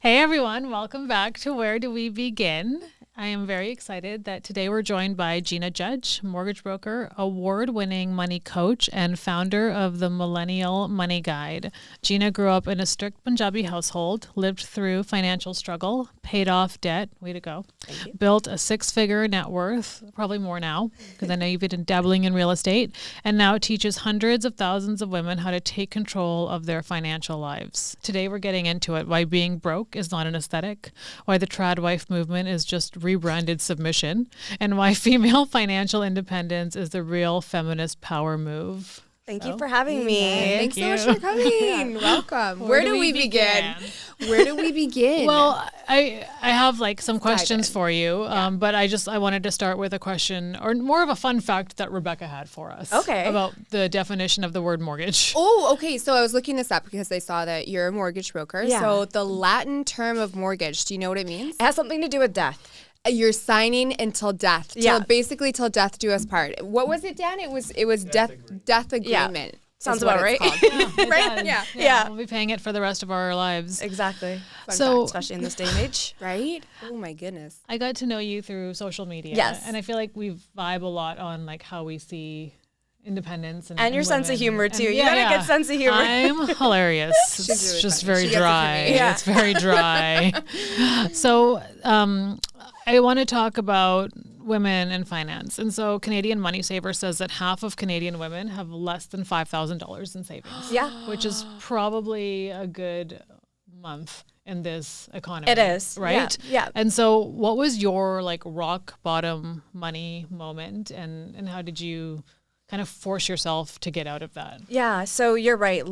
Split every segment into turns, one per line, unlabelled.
Hey everyone, welcome back to Where Do We Begin? I am very excited that today we're joined by Gina Judge, mortgage broker, award-winning money coach, and founder of the Millennial Money Guide. Gina grew up in a strict Punjabi household, lived through financial struggle, paid off debt, way to go, built a six-figure net worth, probably more now, because I know you've been dabbling in real estate, and now teaches hundreds of thousands of women how to take control of their financial lives. Today we're getting into it, why being broke is not an aesthetic, why the trad wife movement is just rebranded submission, and why female financial independence is the real feminist power move.
Thank you for having me.
Thank
Thanks
you.
so much for coming. Welcome. Where do we begin? Where do we begin?
Well, I have like some questions for you, but I wanted to start with a question, or more of a fun fact that Rebecca had for us.
Okay.
About the definition of the word mortgage.
Oh, okay. So I was looking this up because I saw that you're a mortgage broker.
Yeah.
So the Latin term of mortgage, do you know what it means?
It has something to do with death.
You're signing until death. Basically till death do us part. What was it, Dan? It was death agreement.
Sounds
is what
about
it's
right.
called.
It
Right?
does.
Yeah.
We'll be paying it for the rest of our lives.
Exactly.
So
Especially in this day and age.
Right? Oh my goodness.
I got to know you through social media.
Yes.
And I feel like we vibe a lot on like how we see independence
And your sense of
women.
humor
And
too. You got a good sense of humor.
I'm hilarious.
She's
It's
really
just
funny.
very
She gets it from
dry.
me.
Yeah.
It's very dry. So I want to talk about women and finance. And so Canadian Money Saver says that half of Canadian women have less than $5,000 in savings.
Yeah.
Which is probably a good month in this economy.
It is.
Right?
Yeah.
And so what was your like rock bottom money moment, and how did you kind of force yourself to get out of that?
Yeah, so you're right.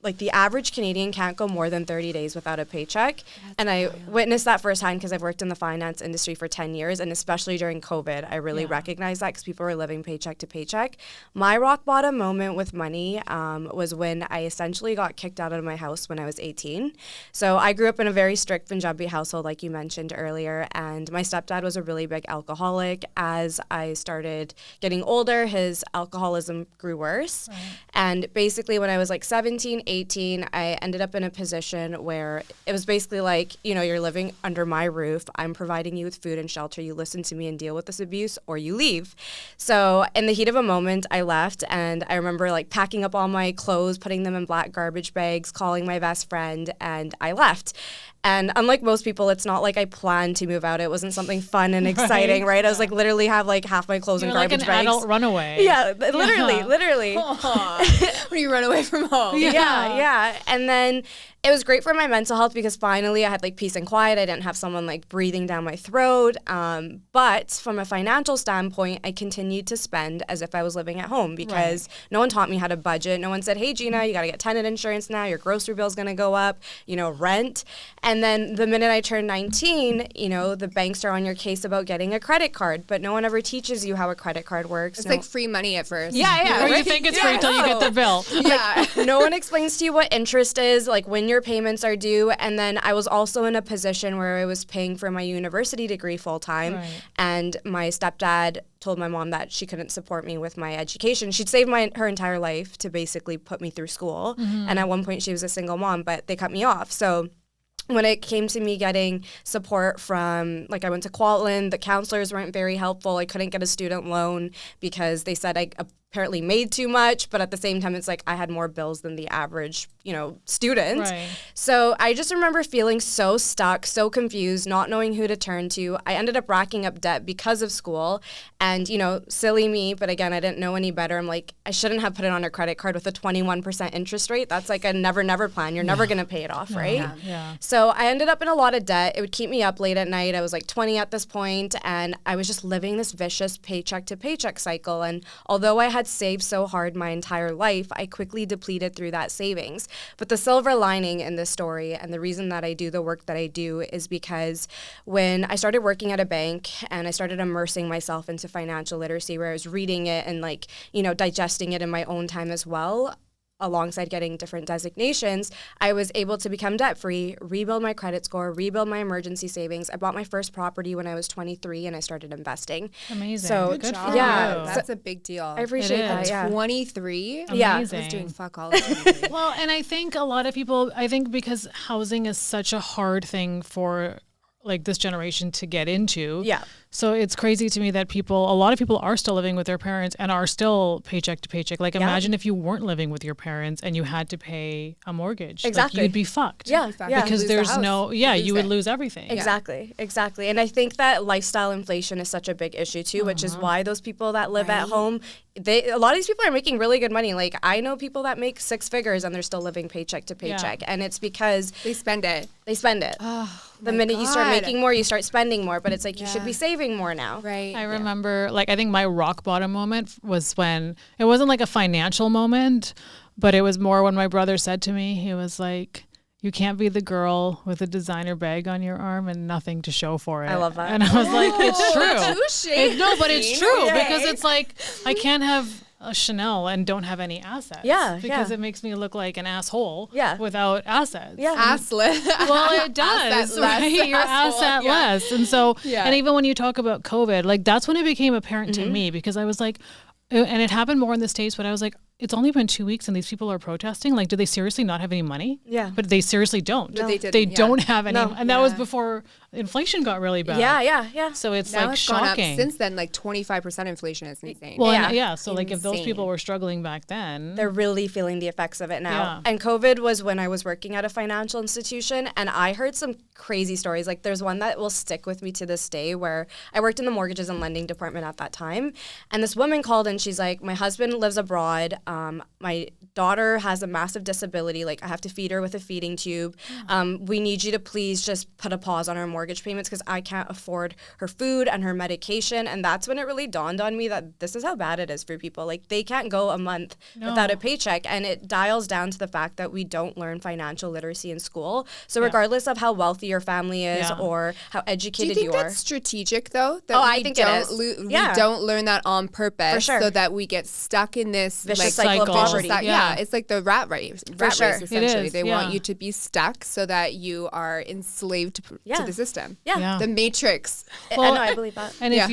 Like the average Canadian can't go more than 30 days without a paycheck. And I witnessed that firsthand because I've worked in the finance industry for 10 years. And especially during COVID, I really recognized that because people were living paycheck to paycheck. My rock bottom moment with money was when I essentially got kicked out of my house when I was 18. So I grew up in a very strict Punjabi household, like you mentioned earlier. And my stepdad was a really big alcoholic. As I started getting older, his alcoholism grew worse. Right. And basically when I was like 17, 18, I ended up in a position where it was basically like, you know, you're living under my roof. I'm providing you with food and shelter. You listen to me and deal with this abuse or you leave. So in the heat of a moment, I left, and I remember like packing up all my clothes, putting them in black garbage bags, calling my best friend, and I left. And unlike most people, it's not like I planned to move out. It wasn't something fun and exciting, right? I was like literally have like half my clothes in garbage
like an
bags.
adult runaway.
Yeah, literally.
When you run away from home.
Yeah. And then it was great for my mental health because finally I had like peace and quiet. I didn't have someone like breathing down my throat. But from a financial standpoint, I continued to spend as if I was living at home because no one taught me how to budget. No one said, hey, Gina, you got to get tenant insurance now. Your grocery bill's going to go up, rent. And then the minute I turned 19, the banks are on your case about getting a credit card, but no one ever teaches you how a credit card works.
It's like free money at first.
Yeah.
Or you think it's free until you get the bill.
Yeah.
No one explains to you what interest is, like when your payments are due. And then I was also in a position where I was paying for my university degree full time.
Right.
And my stepdad told my mom that she couldn't support me with my education. She'd saved her entire life to basically put me through school. Mm-hmm. And at one point she was a single mom, but they cut me off. So when it came to me getting support from, like I went to Kwantlen, the counselors weren't very helpful. I couldn't get a student loan because they said I apparently made too much, but at the same time, it's like I had more bills than the average, student.
Right.
So I just remember feeling so stuck, so confused, not knowing who to turn to. I ended up racking up debt because of school and, silly me, but again, I didn't know any better. I'm like, I shouldn't have put it on a credit card with a 21% interest rate. That's like a never plan. You're never going to pay it off, right?
Yeah.
So I ended up in a lot of debt. It would keep me up late at night. I was like 20 at this point, and I was just living this vicious paycheck to paycheck cycle. And although I had saved so hard my entire life, I quickly depleted through that savings. But the silver lining in this story, and the reason that I do the work that I do, is because when I started working at a bank and I started immersing myself into financial literacy, where I was reading it and digesting it in my own time as well, alongside getting different designations, I was able to become debt-free, rebuild my credit score, rebuild my emergency savings. I bought my first property when I was 23 and I started investing.
Amazing.
So
Good
job.
for
Yeah.
you.
That's a big deal.
I appreciate
It
that.
is.
Yeah.
23?
Yeah.
I was
Amazing.
doing fuck all at 23.
Well, and I think a lot of people, I think because housing is such a hard thing for like this generation to get into.
Yeah.
So it's crazy to me that a lot of people are still living with their parents and are still paycheck to paycheck. Like imagine if you weren't living with your parents and you had to pay a mortgage.
Exactly.
Like, you'd be fucked.
Yeah. Yeah.
Because
Lose the
there's
house.
you would lose everything.
Exactly. And I think that lifestyle inflation is such a big issue too, which is why those people that live at home, a lot of these people are making really good money. Like I know people that make 6 figures and they're still living paycheck to paycheck. And it's because
They spend it.
The minute you start making more, you start spending more, but it's like you should be saving more now.
Right.
I remember, like, I think my rock bottom moment was when it wasn't like a financial moment, but it was more when my brother said to me, he was like, you can't be the girl with a designer bag on your arm and nothing to show for it.
I love that.
And I was like, it's true.
Touche.
No, but it's true
Okay.
because it's like, I can't have a Chanel and don't have any assets.
Yeah,
Because
yeah.
it makes me look like an asshole
Yeah.
without assets.
Yeah.
Assless.
Well, it does,
Asset-less
right? You're
asshole,
asset-less. And so,
Yeah.
and even when you talk about COVID, like that's when it became apparent to me because I was like, and it happened more in the States, but I was like, it's only been 2 weeks and these people are protesting. Like, do they seriously not have any money?
Yeah.
But they seriously don't.
No. They didn't,
They
yeah.
don't have any.
No.
And that was before inflation got really bad.
Yeah.
So it's
Now
like
it's
shocking.
gone up since then, like 25% inflation is insane.
Well,
Yeah.
and yeah. So like if those
Insane.
people were struggling back then.
They're really feeling the effects of it now.
Yeah.
And COVID was when I was working at a financial institution and I heard some crazy stories. Like there's one that will stick with me to this day where I worked in the mortgages and lending department at that time. And this woman called and she's like, my husband lives abroad. My daughter has a massive disability. Like I have to feed her with a feeding tube. We need you to please just put a pause on our mortgage payments because I can't afford her food and her medication. And that's when it really dawned on me that this is how bad it is for people. Like they can't go a month without a paycheck. And it dials down to the fact that we don't learn financial literacy in school. So regardless of how wealthy your family is or how
Do you
educated
think
you are.
that's strategic though? That
Oh, I
we
think it
don't
is.
we
Yeah.
don't learn that on purpose,
For sure.
so that we get stuck in this
Vicious
like,
cycle of
cycle.
poverty.
Yeah, it's like the rat race. Rat
sure.
race
It
essentially.
is,
They
yeah.
want you to be stuck so that you are enslaved to
Yeah.
the system.
Yeah.
The matrix.
I know, I believe that.
And
Yeah.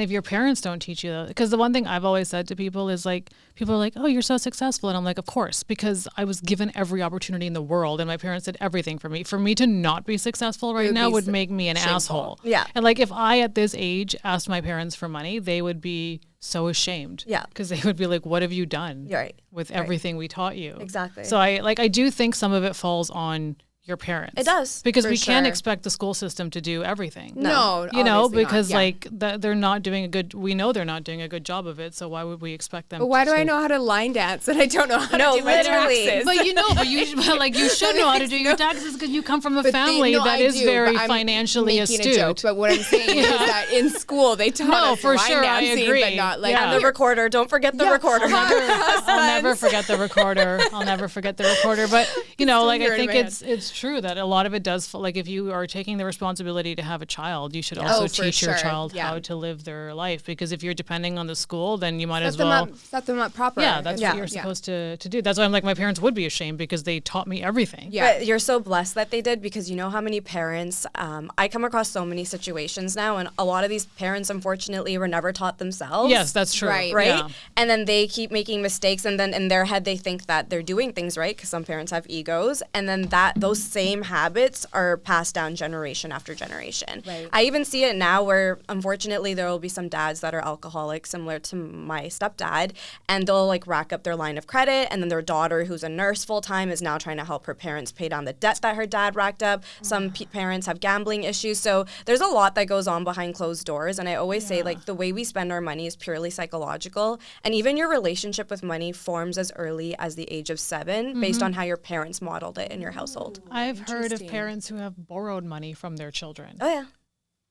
if your parents don't teach you, because the one thing I've always said to people is like, people are like, oh, you're so successful. And I'm like, of course, because I was given every opportunity in the world and my parents did everything for me. For me to not be successful right
would
now
be
would make me an
shameful.
asshole.
Yeah.
And like, if I at this age asked my parents for money, they would be so ashamed.
Yeah.
Because they would be like, what have you done
You're right.
with everything we taught you?
Exactly.
So I do think some of it falls on your parents.
It does,
because
for
we can't
sure.
expect the school system to do everything.
No,
You know,
obviously not.
because
Yeah.
like they're not doing a good. We know they're not doing a good job of it. So why would we expect them?
But why
to
do I know how to line dance and I don't know how
No,
to do my
literally.
taxes?
But you know, but you should know how to do your taxes because you come from a
But
family
no,
that
I
is
do,
very
but I'm
financially
making
astute.
a joke, but what I'm saying is that in school they taught
No,
us
for
line
sure, I
dancing,
agree.
but not like
Yeah.
And the recorder. Don't forget the recorder.
I'll never forget the recorder. I'll never forget the recorder. But you know, like
here
I
in
think
my
it's true that a lot of it does. Like if you are taking the responsibility to have a child, you should also
Oh, for
teach your
sure.
child
Yeah.
how to live their life. Because if you're depending on the school, then you might
set
as
them
well.
up, set them up proper.
Yeah, that's
Yeah.
what you're supposed to do. That's why I'm like, my parents would be ashamed because they taught me everything.
Yeah.
But you're so blessed that they did because you know how many parents, I come across so many situations now and a lot of these parents unfortunately were never taught themselves.
Yes, that's true.
Right.
Right?
Yeah.
And then they keep making mistakes and then in their head they think that they're doing things right because some parents have egos and then those same habits are passed down generation after generation.
Right.
I even see it now where unfortunately there will be some dads that are alcoholics similar to my stepdad and they'll like rack up their line of credit and then their daughter who's a nurse full time is now trying to help her parents pay down the debt that her dad racked up. Some parents have gambling issues. So there's a lot that goes on behind closed doors and I always say like the way we spend our money is purely psychological and even your relationship with money forms as early as the age of 7 based on how your parents modeled it in your household.
I've heard of
Interesting.
parents who have borrowed money from their children,
Oh yeah.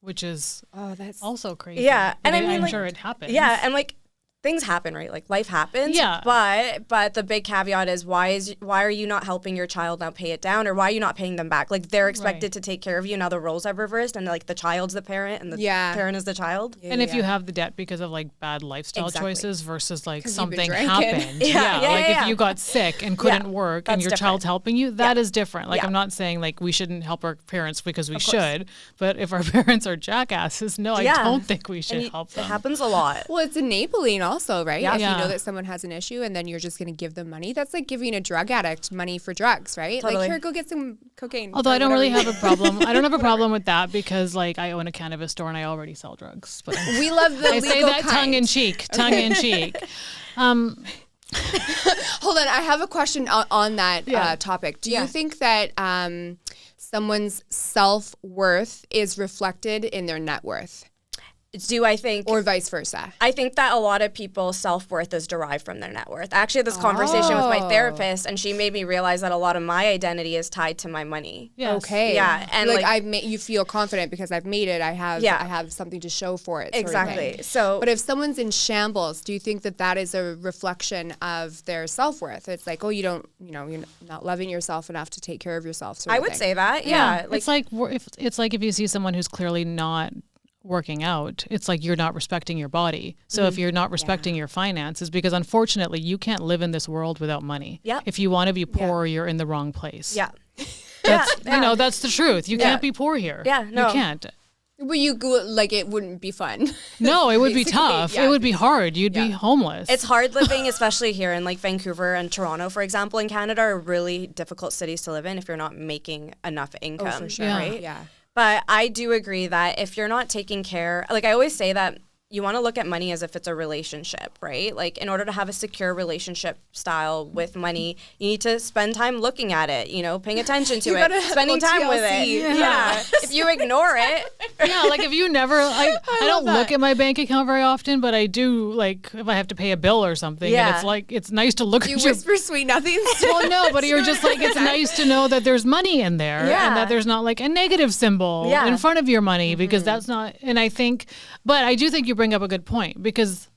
which is
Oh, that's
also crazy.
Yeah,
But
and I mean,
I'm
like,
sure it happens.
Yeah, and like things happen, right? Like life happens.
Yeah.
But the big caveat is why are you not helping your child now pay it down, or why are you not paying them back? Like they're expected to take care of you. Now the roles have reversed, and like the child's the parent and the parent is the child.
And if you have the debt because of like bad lifestyle choices versus like something
drinking.
happened. If you got sick and couldn't work and your child's helping you, that is different. Like I'm not saying like we shouldn't help our parents because we should, but if our parents are jackasses, no, I don't think we should help them.
It happens a lot.
Well, it's enabling also, right?
Yeah.
If you know that someone has an issue and then you're just going to give them money, that's like giving a drug addict money for drugs, right?
Totally.
Like, here, go get some cocaine.
Although I don't really have a problem. I don't have a problem with that because like I own a cannabis store and I already sell drugs. But
we love the
I
legal
say that
kind.
tongue in cheek.
Hold on, I have a question on that topic. Do you think that someone's self-worth is reflected in their net worth?
Do I think,
or vice versa?
I think that a lot of people's self-worth is derived from their net worth. I actually had this conversation with my therapist, and she made me realize that a lot of my identity is tied to my money.
Yes.
Okay.
Yeah, and
like I've made you feel confident because I've made it. I have something to show for it.
Exactly. So,
but if someone's in shambles, do you think that is a reflection of their self-worth? It's like, oh, you're not loving yourself enough to take care of yourself.
I would say that. Yeah.
It's like if you see someone who's clearly not working out, it's like you're not respecting your body. So if you're not respecting your finances, because unfortunately you can't live in this world without money.
Yeah.
If you want to be poor, you're in the wrong place.
Yeah.
That's the truth. You can't be poor here.
Yeah, no.
You can't.
Well, you go, like, it wouldn't be fun.
No, it would be tough.
Yeah.
It would be hard. You'd be homeless.
It's hard living, especially here in like Vancouver and Toronto, for example, in Canada, are really difficult cities to live in if you're not making enough income.
Oh, for sure.
Right?
Yeah.
But I do agree that if you're not taking care, like I always say that you want to look at money as if it's a relationship, right? Like in order to have a secure relationship style with money, you need to spend time looking at it, paying attention to it, spending time with it. Yeah. If you ignore it.
Like if you never, I don't look at my bank account very often, but I do, like if I have to pay a bill or something, and it's like, it's nice to look at
you whisper sweet nothings.
Well, no, but you're just like, it's nice to know that there's money in there and that there's not like a negative symbol in front of your money because that's not, and I do think you bring up a good point because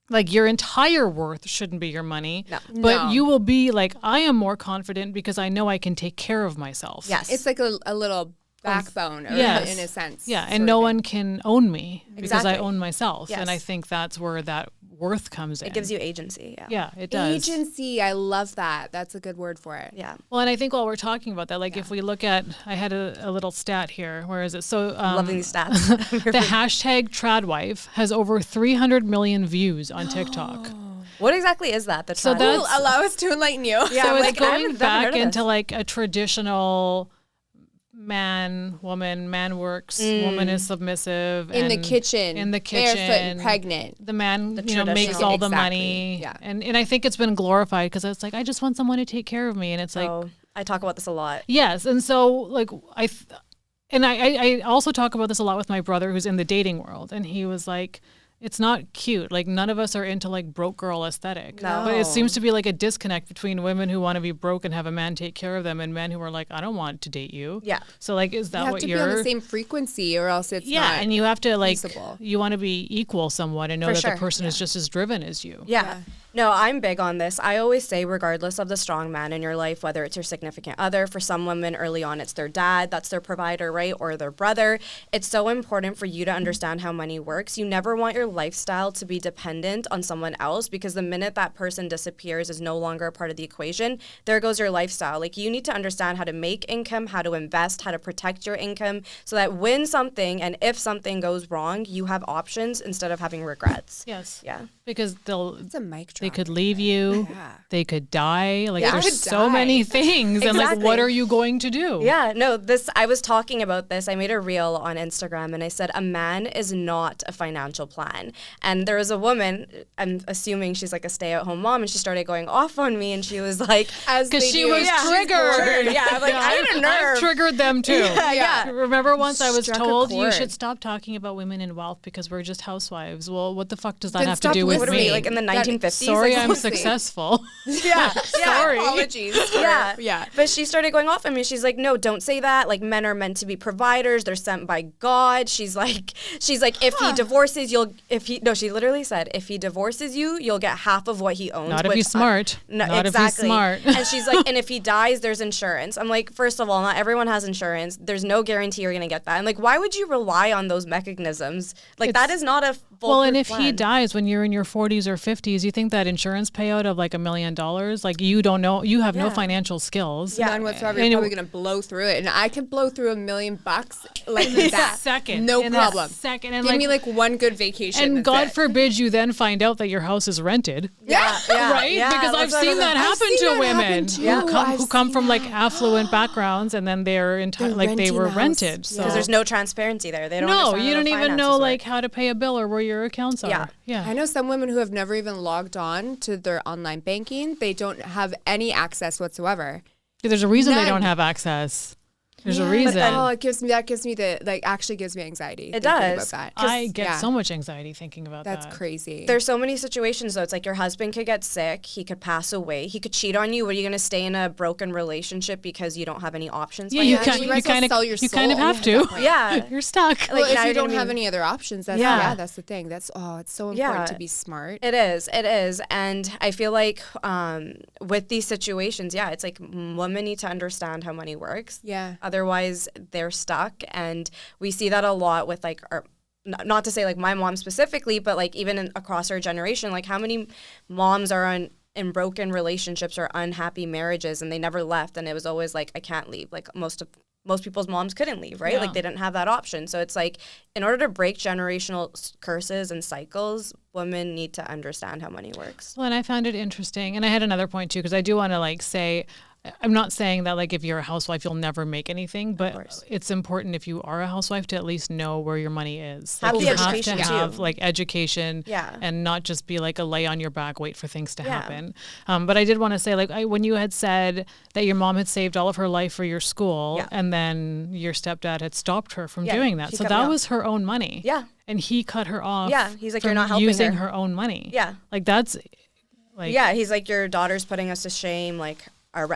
like your entire worth shouldn't be your money, but you will be like, I am more confident because I know I can take care of myself.
Yes.
It's like a little backbone in a sense.
Yeah. And no one can own me because I
Exactly.
own myself.
Yes.
And I think that's where that worth comes in.
It gives you agency.
Yeah, it does.
Agency. I love that. That's a good word for it.
Yeah.
Well, and I think while we're talking about that, like if we look at, I had a little stat here. Where is it? So
Loving these stats.
the hashtag tradwife has over 300 million views on TikTok.
What exactly is that?
So that's
allow us to enlighten you.
Yeah,
so
I'm
it's
like, I
going
haven't
back
heard of
into
this.
like a traditional man, woman, man works, woman is submissive.
In the
and
kitchen.
In the kitchen.
Barefoot and pregnant.
The man, makes
traditional.
all the
Exactly.
money.
Yeah.
And I think it's been glorified because it's like, I just want someone to take care of me. And it's like,
I talk about this a lot.
yes. And so like I also talk about this a lot with my brother who's in the dating world. And he was like, it's not cute. Like none of us are into like broke girl aesthetic.
No.
But it seems to be like a disconnect between women who want to be broke and have a man take care of them and men who are like, I don't want to date you.
Yeah.
So like, is that
You have
what
to
you're?
be on the same frequency or else it's not.
And you have to like,
feasible.
you want to be equal somewhat and know
For
that
sure.
the person is just as driven as you.
Yeah. No, I'm big on this. I always say, regardless of the strong man in your life, whether it's your significant other, for some women early on, it's their dad, that's their provider, right? Or their brother. It's so important for you to understand how money works. You never want your lifestyle to be dependent on someone else because the minute that person disappears, is no longer a part of the equation, there goes your lifestyle. Like you need to understand how to make income, how to invest, how to protect your income so that when something and if something goes wrong, you have options instead of having regrets.
Yes.
Yeah.
Because
It's a mic drop.
they could leave you.
Yeah.
They could die. Like
Yeah.
there's
Could
so
die.
many things. And like,
Exactly.
what are you going to do?
Yeah, no, I was talking about this. I made a reel on Instagram and I said, a man is not a financial plan. And there was a woman, I'm assuming she's like a stay-at-home mom, and she started going off on me and she was like,
Because she was triggered.
Yeah, I'm like, I had a nerve.
I've triggered them too.
Yeah.
Remember once I was
Struck a
told you
chord.
should stop talking about women in wealth because we're just housewives. Well, what the fuck does that
Then
have to
stop
do with
What are we, like in the 1950s?
Sorry,
like,
I'm successful.
Yeah.
Sorry.
Apologies.
Yeah. But she started going off on me. She's like, no, don't say that. Like, men are meant to be providers. They're sent by God. She's like, if he divorces, she literally said, if he divorces you, you'll get half of what he owns.
Not if he's smart. Not
exactly.
if he's smart.
And she's like, and if he dies, there's insurance. I'm like, first of all, not everyone has insurance. There's no guarantee you're going to get that. And like, why would you rely on those mechanisms? Like, that is not a
well, and if
plan.
he dies when you're in your 40s or 50s, you think that insurance payout of like $1 million, like you don't know, you have no financial skills.
None whatsoever. You're probably going to blow through it. And I could blow through $1 million like that.
Second.
No problem.
Second. And
give me like one good vacation.
And God forbid you then find out that your house is rented.
Yeah.
Right?
Yeah,
because I've seen that happen to women who come from like affluent
backgrounds.
backgrounds, and then they're like they were rented. So
because there's no transparency there. They don't.
No, you don't even know like
work.
how to pay a bill or where your accounts are. Yeah.
I know some women who have never even logged on to their online banking. They don't have any access whatsoever.
There's a reason they don't have access. There's a reason.
That gives me actually gives me anxiety.
It does.
About that.
I get so much anxiety thinking about that.
That's crazy.
There's so many situations though. It's like your husband could get sick, he could pass away, he could cheat on you. Are you going to stay in a broken relationship because you don't have any options?
Yeah, you
financially?
kind of have to.
Yeah,
you're stuck.
Well,
Like,
if you don't have any other options, that's that's the thing. That's it's so important to be smart.
It is, and I feel like with these situations, it's like women need to understand how money works.
Yeah.
Otherwise, they're stuck, and we see that a lot with like our. Not to say like my mom specifically, but like even across our generation, like how many moms are in broken relationships or unhappy marriages, and they never left, and it was always like, I can't leave. Like most people's moms couldn't leave, right? Like they didn't have that option. So it's like, in order to break generational curses and cycles, women need to understand how money works.
Well, and I found it interesting, and I had another point too, because I do want to like say, I'm not saying that like if you're a housewife you'll never make anything, but it's important if you are a housewife to at least know where your money is. Like,
have
you
the education
have to have like education, and not just be like a lay on your back, wait for things to happen. But I did want to say, like, when you had said that your mom had saved all of her life for your school, and then your stepdad had stopped her from doing that, so that was her own money.
Yeah,
and he cut her off.
Yeah, he's like,
from
you're not helping
using
her
own money.
Yeah,
like that's like
he's like, your daughter's putting us to shame. Like.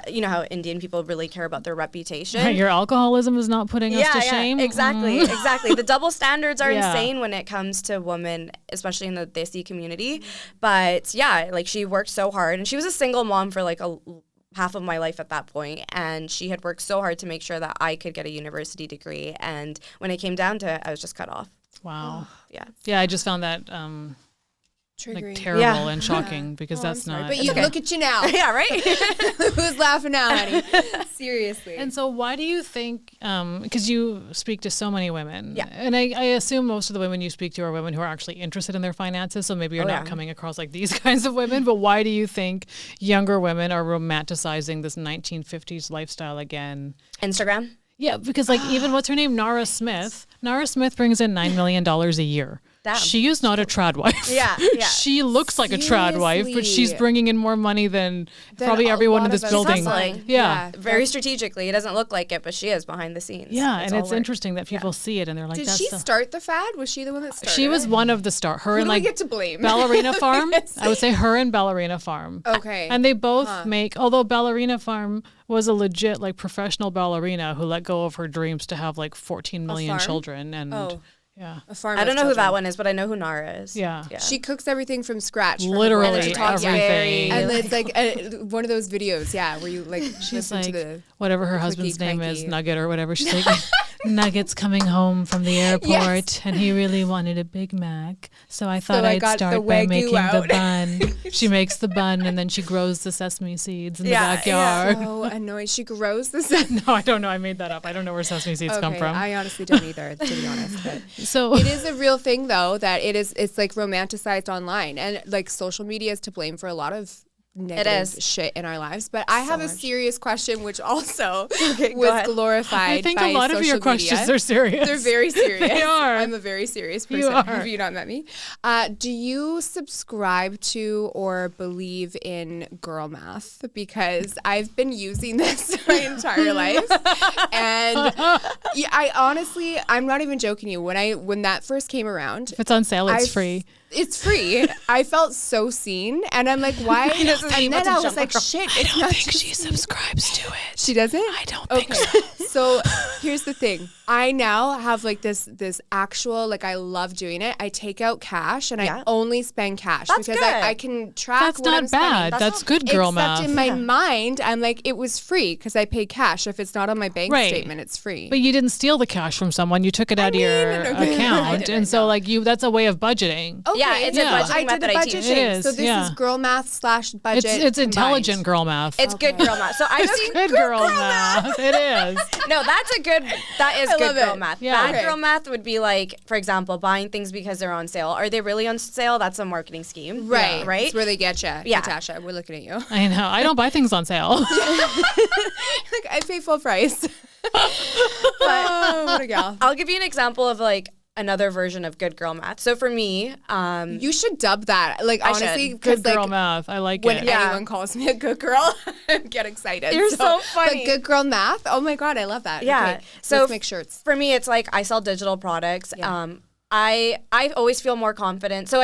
You know how Indian people really care about their reputation.
Right, your alcoholism is not putting us to shame.
Exactly. The double standards are insane when it comes to women, especially in the Desi community. But like she worked so hard, and she was a single mom for like half of my life at that point, and she had worked so hard to make sure that I could get a university degree. And when it came down to it, I was just cut off.
Wow.
Yeah,
I just found that
triggering.
Like terrible and shocking because that's not.
But you look at you now.
Yeah, right.
Who's laughing now, honey? Seriously.
And so, why do you think? Because you speak to so many women,
yeah,
and I assume most of the women you speak to are women who are actually interested in their finances. So maybe you're not coming across like these kinds of women. But why do you think younger women are romanticizing this 1950s lifestyle again?
Instagram.
Yeah, because like even what's her name, Nara Smith. Nara Smith brings in $9 million a year. Damn. She is not a trad wife.
Yeah.
She looks like a trad wife, but she's bringing in more money than probably everyone in this building.
Yeah. Very strategically. It doesn't look like it, but she is behind the scenes.
Yeah, and it's interesting that people see it and they're like,
did she start the fad? Was she the one that started?
She was one of the start. Her and like
get to blame?
Ballerina Farm. I would say her and Ballerina Farm.
Okay.
And they both make, although Ballerina Farm was a legit like professional ballerina who let go of her dreams to have like 14 million children and yeah.
I don't know who that one is, but I know who Nara is.
Yeah.
She cooks everything from scratch.
Literally everything.
And it's like one of those videos, where you like
she's like whatever her husband's name is, Nugget or whatever. She's like, Nugget's coming home from the airport and he really wanted a Big Mac. So I thought I'd start by making the bun. She makes the bun and then she grows the sesame seeds in the backyard.
So annoying. She grows the sesame.
No, I don't know. I made that up. I don't know where sesame seeds come from.
I honestly don't either, to be honest. But.
So
it is a real thing though that it's like romanticized online, and like social media is to blame for a lot of negative shit in our lives. But I have a serious question which also was glorified.
I think
by
a lot of your questions are serious.
They're very serious.
They are.
I'm a very serious person.
You are.
Have you not met me? Do you subscribe to or believe in girl math? Because I've been using this my entire life, and I honestly, I'm not even joking you. When that first came around,
if it's on sale, it's free.
it's free. I felt so seen, and I'm like, why? And then I was like, shit, it's not
think she subscribes to it.
She doesn't?
I don't think so.
So here's the thing. I now have like this actual, like, I love doing it. I take out cash and I only spend cash
That's
because
good.
I can track
That's
what I'm
not
spending.
bad. That's good girl math.
Except in my mind, I'm like, it was free because I paid cash. If it's not on my bank statement, it's free.
But you didn't steal the cash from someone. You took it out of your account. And so like that's a way of budgeting.
Okay.
Yeah, it's a budgeting
I did
method
the
I teach.
budgeting.
It is,
So this is girl math / budget.
It's
combined.
intelligent girl math.
It's good girl math. So I
It's good girl math. It is.
No, that is
I
good
love
girl
it.
math.
Yeah.
Bad
Okay.
girl math would be like, for example, buying things because they're on sale. Are they really on sale? That's a marketing scheme.
Right.
Right?
That's where they get you.
Yeah.
Natasha, we're looking at you.
I know. I don't buy things on sale.
Like, I pay full price. Oh, what a gal.
I'll give you an example of like another version of good girl math. So for me,
You should dub that. Like,
I
honestly,
should.
Good
because
girl
like,
math. I like
when
it.
Yeah.
anyone calls me a good girl, I get excited.
You're so funny.
But good girl math. Oh my god, I love that.
Yeah.
Okay,
So
let's make shirts.
for me, it's like I sell digital products.
Yeah.
I always feel more confident. So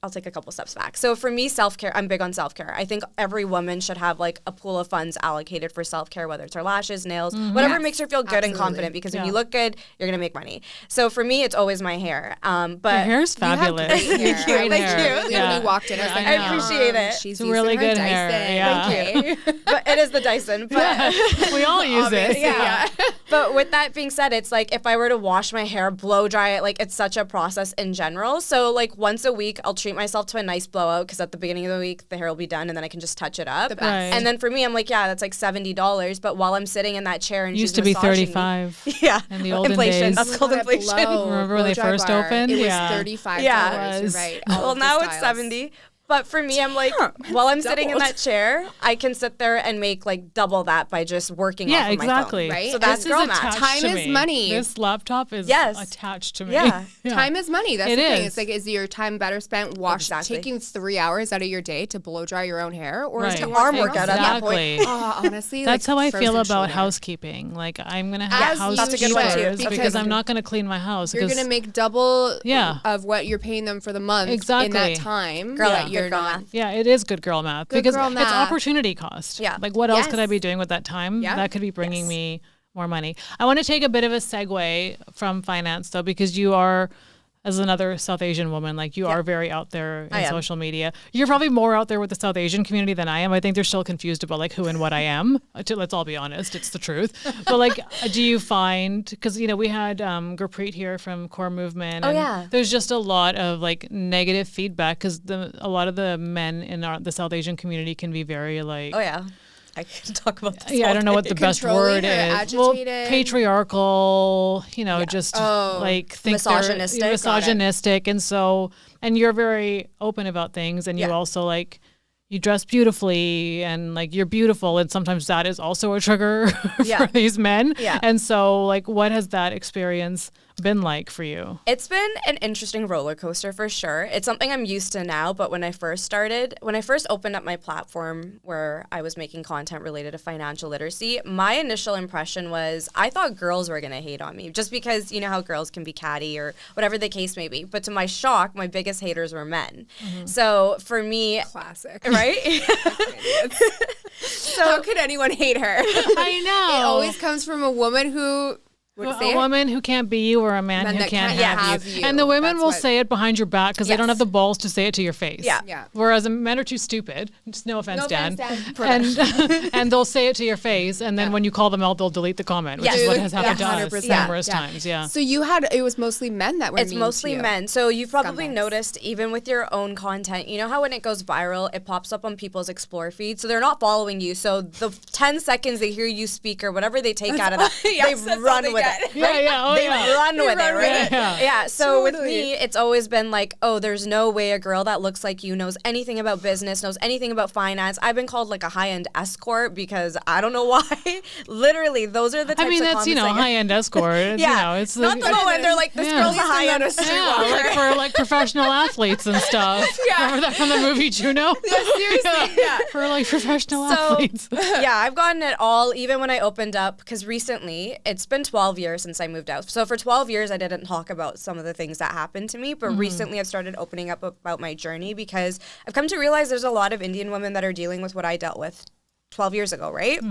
I'll take a couple steps back. So for me, self-care, I'm big on self-care. I think every woman should have like a pool of funds allocated for self-care, whether it's her lashes, nails, whatever
Yes,
makes her feel good and
absolutely.
confident, because when you look good, you're going to make money. So for me, it's always my hair. But
Your hair's
You have
fabulous.
great hair.
Great
Thank
hair.
you.
Really,
Yeah.
when you walked in, I was like,
I
know. appreciate it.
She's
It's
using
really
her
good
Dyson.
hair. Yeah.
Thank you.
but it is the Dyson. But
We all use it.
yeah. But with that being said, it's like if I were to wash my hair, blow dry it, like it's such a process in general. So like once a week, I'll treat myself to a nice blowout, because at the beginning of the week, the hair will be done and then I can just touch it up.
The best.
Right.
And then for me, I'm like, yeah, that's like $70. But while I'm sitting in that chair and
Used
she's
to be
massaging me-
35.
Yeah.
In the olden
inflation.
days.
That's called inflation.
Remember when they
Blow dry
first
bar.
opened?
It was
Yeah.
$35.
Yeah.
You're
was.
right. All
Well,
of the
now it's
styles.
70. But for me, I'm like, while I'm sitting in
Doubled.
that chair, I can sit there and make like double that by just working
Yeah,
off of
exactly.
my phone.
Right?
So that's
This
girl
is
math.
attached
Time
to
is
me.
money.
This laptop is
Yes.
attached to me.
Yeah.
Time is money. That's
It
the thing.
is.
It's like, is your time better spent
Exactly.
taking 3 hours out of your day to blow dry your own hair, or
Right.
is it
To arm
working
workout
else?
at that point.
Exactly.
Honestly,
That's
like
how I feel
frozen
about
shoulder.
housekeeping. Like I'm gonna
As
have
you
That's a good one, too.
housekeepers
That's a
because
good
I'm
one.
not gonna clean my house.
You're
'cause-
gonna make double
Yeah.
of what you're paying them for the month in
Exactly.
that time.
Girl,
that
good
you're
girl
not.
math.
Yeah, it is good girl math
Good
because
girl
it's
math.
opportunity cost.
Yeah.
Like what else could I
Yes.
be doing with that time?
Yeah.
That could be bringing me more money. I want to take a bit of a segue from finance though, because you are, as another South Asian woman, like you are very out there
I
in
am.
social media. You're probably more out there with the South Asian community than I am. I think they're still confused about like who and what I am. Let's all be honest, it's the truth. But like, do you find, because we had Gurpreet here from Core Movement.
Oh,
and
yeah.
there's just a lot of like negative feedback because a lot of the men in the South Asian community can be very like.
Oh, yeah. I can talk about this.
Yeah, I
all
don't know
day.
what the best
Controlling
word
or
is. Well,
agitated?
patriarchal, just like think they're
Misogynistic. Got it.
misogynistic, and you're very open about things, and you
Yeah.
also like you dress beautifully and like you're beautiful, and sometimes that is also a trigger
Yeah.
for these men.
Yeah.
And so like, what has that experience been like for you?
It's been an interesting roller coaster for sure. It's something I'm used to now, but when I first opened up my platform where I was making content related to financial literacy, my initial impression was I thought girls were going to hate on me just because you know how girls can be catty or whatever the case may be. But to my shock, my biggest haters were men. So for me,
Classic.
right?
How could anyone hate her?
I know.
It always comes from a woman who would
a
say it.
woman who can't be you or a man
Men
who
that
can't
can't
have
have
you.
you.
And the women
That's
will
what-
say it behind your back because they don't
Yes.
have the balls to say it to your face.
Yeah.
Yeah.
Whereas men are too stupid. Just no offense,
No
Dan.
offense, Dan.
And and they'll say it to your face, and then when you call them out, they'll delete the comment, which
Yes.
is what
Dude,
has happened to us
100%.
numerous
Yeah.
times. Yeah.
So it was mostly men that were
It's
mean
mostly
to you.
men. So you've probably
Scumbags.
noticed, even with your own content, you know how when it goes viral, it pops up on people's explore feed. So they're not following you. So the 10 seconds they hear you speak or whatever they take out of that,
Yes,
they
that's all
run
they
with
get.
it.
Yeah, yeah, oh
They
yeah.
run with it,
run with
right?
it. Yeah.
Yeah. So with
Totally.
me, it's always been like, oh, there's no way a girl that looks like you knows anything about business, knows anything about finance. I've been called like a high-end escort because I don't know why. Literally, those are the types
I mean,
of
that's,
comments I get.
high-end escort. It's,
Yeah.
it's
Not the low end. They're like, this
Yeah.
girl's a high-end
yeah, like for like professional athletes and stuff. Remember that from the movie Juno?
Yeah, seriously. Yeah.
For like professional
So,
athletes.
yeah, I've gotten it all, even when I opened up, because recently, it's been 12 12 years since I moved out. So for 12 years, I didn't talk about some of the things that happened to me. But recently, I've started opening up about my journey because I've come to realize there's a lot of Indian women that are dealing with what I dealt with 12 years ago, right?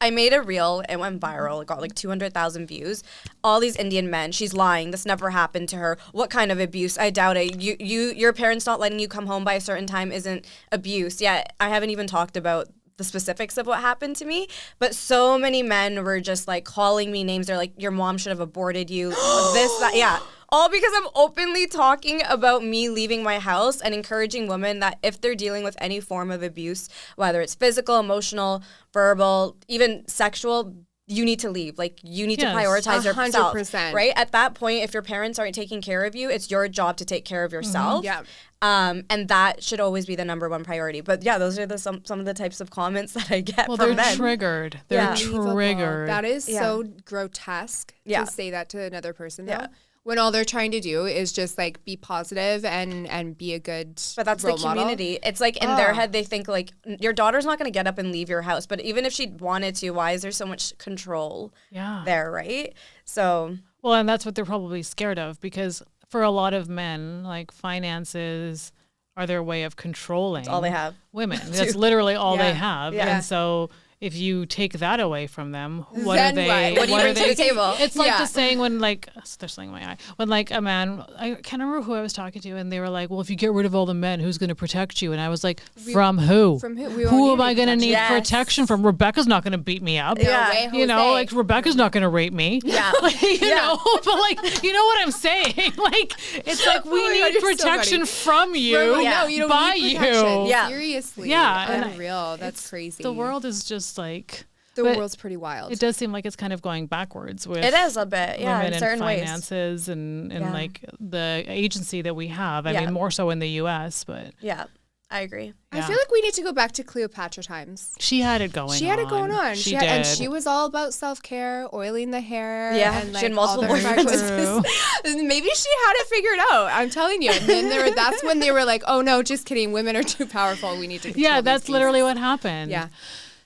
I made a reel. It went viral. It got like 200,000 views. All these Indian men. She's lying. This never happened to her. What kind of abuse? I doubt it. Your parents not letting you come home by a certain time isn't abuse. Yeah, I haven't even talked about the specifics of what happened to me, but so many men were just like calling me names. They're like, your mom should have aborted you. This, that, yeah. All because I'm openly talking about me leaving my house and encouraging women that if they're dealing with any form of abuse, whether it's physical, emotional, verbal, even sexual, you need to leave. Like, you need to prioritize yourself,
100%.
right? At that point, if your parents aren't taking care of you, it's your job to take care of yourself.
Yeah.
And that should always be the number one priority. But yeah, those are some of the types of comments that I get from men.
They're triggered. They're triggered.
That is so grotesque to say that to another person, though. When all they're trying to do is just like be positive and be a good
But that's
role
the community.
Model.
It's like in their head they think like your daughter's not going to get up and leave your house. But even if she wanted to, why is there so much control there, right? So
well, and that's what they're probably scared of, because for a lot of men, like, finances are their way of controlling
that's all they have.
Women. That's literally all they have.
Yeah.
And so if you take that away from them, what
Then
are they?
what?
What do you bring to the table?
It's like the saying when, like, they're slinging my eye. When, like, a man, I can't remember who I was talking to, and they were like, well, if you get rid of all the men, who's going to protect you? And I was like, from who?
From who?
Who am I going to need
Yes.
protection from? Rebecca's not going to beat me up.
Yeah.
way,
You know,
Jose.
like, Rebecca's not going to rape me.
Yeah.
Like, you know, but, like, you know what I'm saying? Like, it's like we
Oh my God,
need
you're so
protection from you,
No, you don't
by
need
you.
protection.
Yeah.
Seriously.
Yeah, and
Unreal. That's crazy.
The world is just like...
The
but
world's pretty wild.
It does seem like it's kind of going backwards with
It is a bit, yeah,
women
in certain
and
ways.
finances and
Yeah.
like the agency that we have. I
Yeah.
mean, more so in the U.S., but
Yeah, I agree.
I feel like we need to go back to Cleopatra times.
she had it going on.
She had it going on.
She
had,
did.
and she was all about self-care, oiling the hair.
Yeah,
and,
she had
all
multiple
the
boyfriends.
practices. Maybe she had it figured out. I'm telling you. And then that's when they were like, "Oh no, just kidding. Women are too powerful. We need to."
Yeah,
control
that's
these
literally
beasts."
what happened.
Yeah,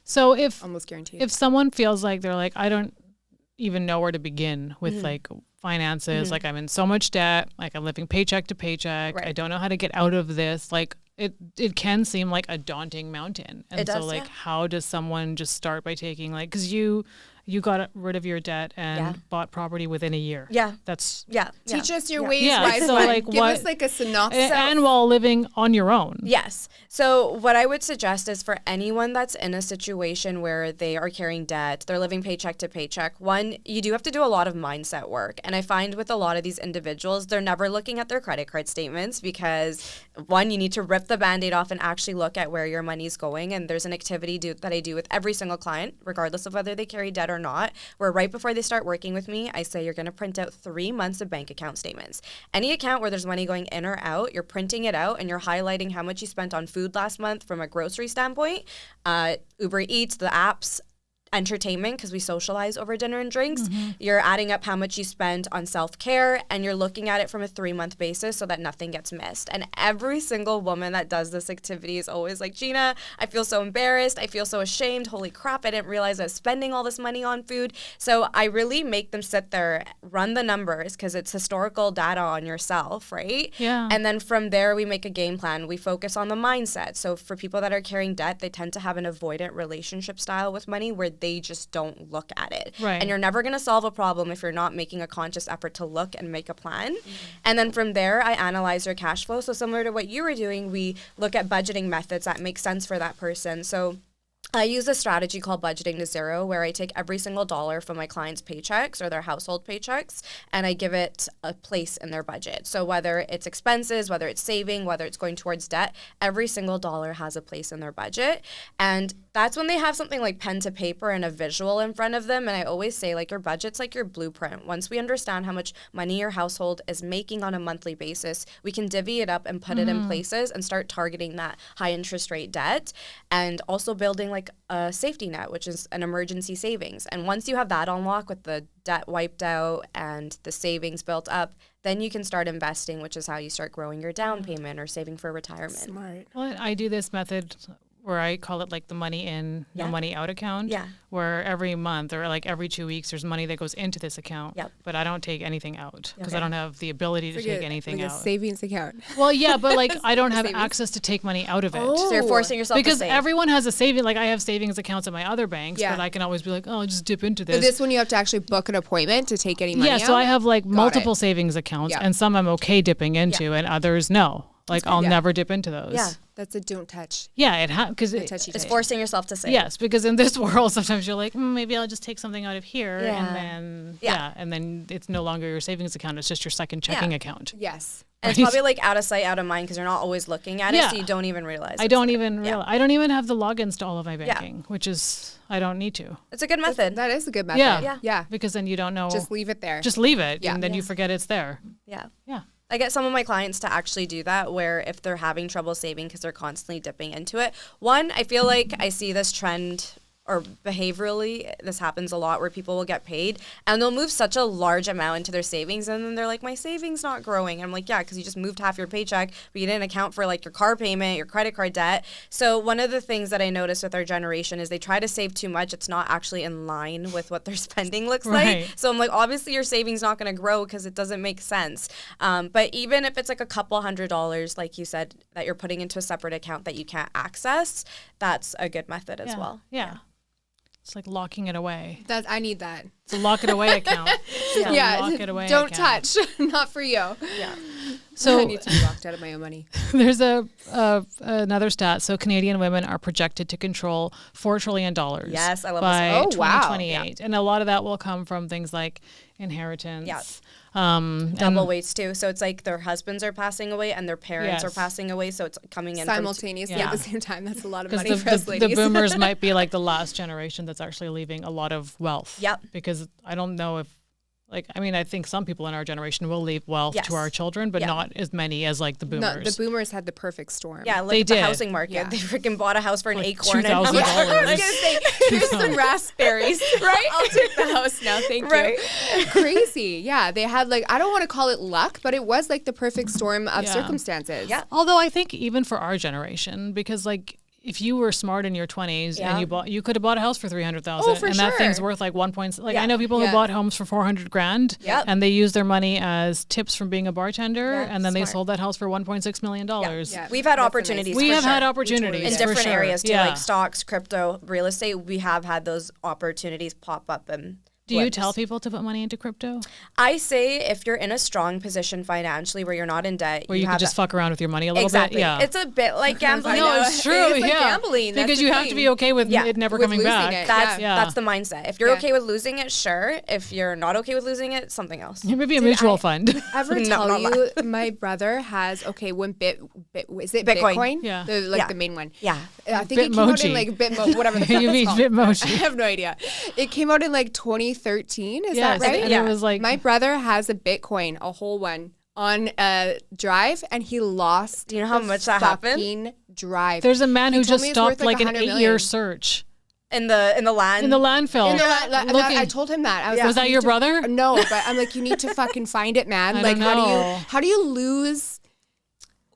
So if
almost guaranteed.
if someone feels like they're like, I don't even know where to begin with like finances, like I'm in so much debt, like I'm living paycheck to paycheck,
Right.
I don't know how to get out of this, like it can seem like a daunting mountain. And
It
so
does,
like
yeah.
how does someone just start by taking, like, because you got rid of your debt and bought property within a year.
Yeah.
That's
Yeah.
Teach us your
Yeah.
ways,
Yeah,
wise
so,
one.
like,
Give
what-
us like a synopsis.
and while living on your own.
Yes. So what I would suggest is for anyone that's in a situation where they are carrying debt, they're living paycheck to paycheck, one, you do have to do a lot of mindset work. And I find with a lot of these individuals, they're never looking at their credit card statements because, one, you need to rip the Band-Aid off and actually look at where your money's going. And there's an activity that I do with every single client, regardless of whether they carry debt or not, where right before they start working with me, I say you're going to print out 3 months of bank account statements. Any account where there's money going in or out, you're printing it out and you're highlighting how much you spent on food last month from a grocery standpoint, Uber Eats, the apps, entertainment, because we socialize over dinner and drinks. You're adding up how much you spent on self-care, and you're looking at it from a 3-month basis so that nothing gets missed. And every single woman that does this activity is always like, Gina, I feel so embarrassed. I feel so ashamed. Holy crap, I didn't realize I was spending all this money on food. So I really make them sit there, run the numbers, because it's historical data on yourself, right?
Yeah.
And then from there, we make a game plan. We focus on the mindset. So for people that are carrying debt, they tend to have an avoidant relationship style with money where they just don't look at it.
Right.
And you're never going to solve a problem if you're not making a conscious effort to look and make a plan. And then from there, I analyze your cash flow. So similar to what you were doing, we look at budgeting methods that make sense for that person. So I use a strategy called budgeting to zero, where I take every single dollar from my clients' paychecks or their household paychecks, and I give it a place in their budget. So whether it's expenses, whether it's saving, whether it's going towards debt, every single dollar has a place in their budget. And that's when they have something like pen to paper and a visual in front of them. And I always say, like, your budget's like your blueprint. Once we understand how much money your household is making on a monthly basis, we can divvy it up and put it in places and start targeting that high interest rate debt, and also building like a safety net, which is an emergency savings. And once you have that unlocked with the debt wiped out and the savings built up, then you can start investing, which is how you start growing your down payment or saving for retirement.
Smart.
Well, I do this method where I call it like the money in, no money out account.
Yeah.
Where every month or like every 2 weeks, there's money that goes into this account.
Yep.
But I don't take anything out because I don't have the ability to take anything
like
out.
a savings account.
Well, yeah, but like I don't have access to take money out of it.
So you're forcing yourself
Because
to save.
everyone has a saving, like I have savings accounts at my other banks,
Yeah.
but I can always be like, oh, I'll just dip into this.
But this one you have to actually book an appointment to take any money
Yeah,
out?
so I have like multiple
it.
savings accounts,
Yeah.
and some I'm okay dipping into, and others no. Like I'll
Yeah.
never dip into those.
Yeah.
That's a don't touch.
Yeah, because
It's forcing yourself to save.
yes, because in this world sometimes you're like, maybe I'll just take something out of here,
Yeah.
and then
Yeah.
and then it's no longer your savings account; it's just your second checking account.
Yes.
And it's probably like out of sight, out of mind because you're not always looking at it,
Yeah.
so you don't even realize.
I
it's
don't
there.
even realize. I don't even have the logins to all of my banking, which is I don't need to.
It's a good method.
That is a good method.
Yeah.
Yeah.
Because then you don't know.
Just leave it there.
Just leave it,
Yeah.
and then you forget it's there.
Yeah.
Yeah.
I get some of my clients to actually do that where if they're having trouble saving because they're constantly dipping into it. One, I feel like I see this trend or behaviorally, this happens a lot where people will get paid and they'll move such a large amount into their savings and then they're like, my savings not growing. And I'm like, yeah, because you just moved half your paycheck, but you didn't account for like your car payment, your credit card debt. So one of the things that I notice with our generation is they try to save too much. It's not actually in line with what their spending looks
Right.
like. So I'm like, obviously your savings not going to grow because it doesn't make sense. But even if it's like a couple $100, like you said, that you're putting into a separate account that you can't access, that's a good method as well.
Yeah. It's like locking it away.
I need that.
It's a lock it away account.
Yeah.
Lock it away
Don't
account.
touch. Not for you.
Yeah.
So
I need to be locked out of my own money.
there's another stat. So Canadian women are projected to control $4 trillion.
Yes, I love
by
this.
Oh, wow.
2028, and a lot of that will come from things like inheritance.
Yeah.
And
Double weights too. So it's like their husbands are passing away and their parents
Yes.
are passing away. So it's coming in
Simultaneously
Yeah.
at the same time. That's a lot of
because
money for us
the
ladies.
boomers might be like the last generation that's actually leaving a lot of wealth.
Yep.
Because I don't know if, like, I mean, I think some people in our generation will leave wealth
Yes.
to our children, but
Yeah.
not as many as like the
No,
boomers.
the boomers had the perfect storm.
Yeah, look
They
at the
did.
housing market.
Yeah.
They freaking bought a house for an
Like
acorn. And how
$2,000.
much-
I was gonna say, here's some raspberries, right? I'll take the house now, thank
Right.
you. Crazy, yeah. They had like I don't want to call it luck, but it was like the perfect storm of
Yeah.
circumstances.
Yeah.
Although I think even for our generation, because like if you were smart in your 20s
Yeah.
and you could have bought a house for 300,000
Oh, for
and that thing's
sure.
worth like 1 point. Like
Yeah.
I know people
Yeah.
who bought homes for 400 grand
Yep.
and they used their money as tips from being a bartender
Yeah,
and then they
smart.
sold that house for 1.6 million dollars.
Yeah.
We've had
That's
opportunities.
amazing.
We
for
have
sure.
had opportunities
in
for
different
sure.
areas too,
Yeah.
like stocks, crypto, real estate. We have had those opportunities pop up and.
Do you
blips.
tell people to put money into crypto?
I say if you're in a strong position financially where you're not in debt,
Where you
have
could just
that-
fuck around with your money a little
exactly.
bit? Yeah.
It's a bit like gambling.
No,
no,
know.
it's true.
It's like
yeah.
gambling. That's
Because
the
you have
thing.
to be okay with
Yeah.
it never
With
coming
losing
back.
it.
That's
Yeah.
that's the mindset. If you're
Yeah.
okay with losing it, sure. If you're not okay with losing it, something else.
Maybe a mutual fund.
Ever
No,
tell
not
you my brother has when is it
Bitcoin.
Bitcoin?
Yeah.
Yeah.
The main one.
Yeah.
I think it came out in
Bitmoji.
like Bitmo, whatever the fuck
You
it's
mean
called.
Bitmoji.
I have no idea. It came out in like 2013. Is
Yes,
that right?
and
Yeah.
it was like
My brother has a Bitcoin, a whole one, on a drive, and he lost.
Do you know how
the
much that happened?
fucking drive.
there's a man
He
who
told
just
me it's worth,
stopped
like,
like an
100
8-year
million.
search
In the land.
in the landfill.
And
looking-
I told him that. I was,
Yeah.
like,
Was that
"You
your
need to-"
brother?
No, but I'm like, you need to fucking find it, man.
I
Like,
don't know.
how do you lose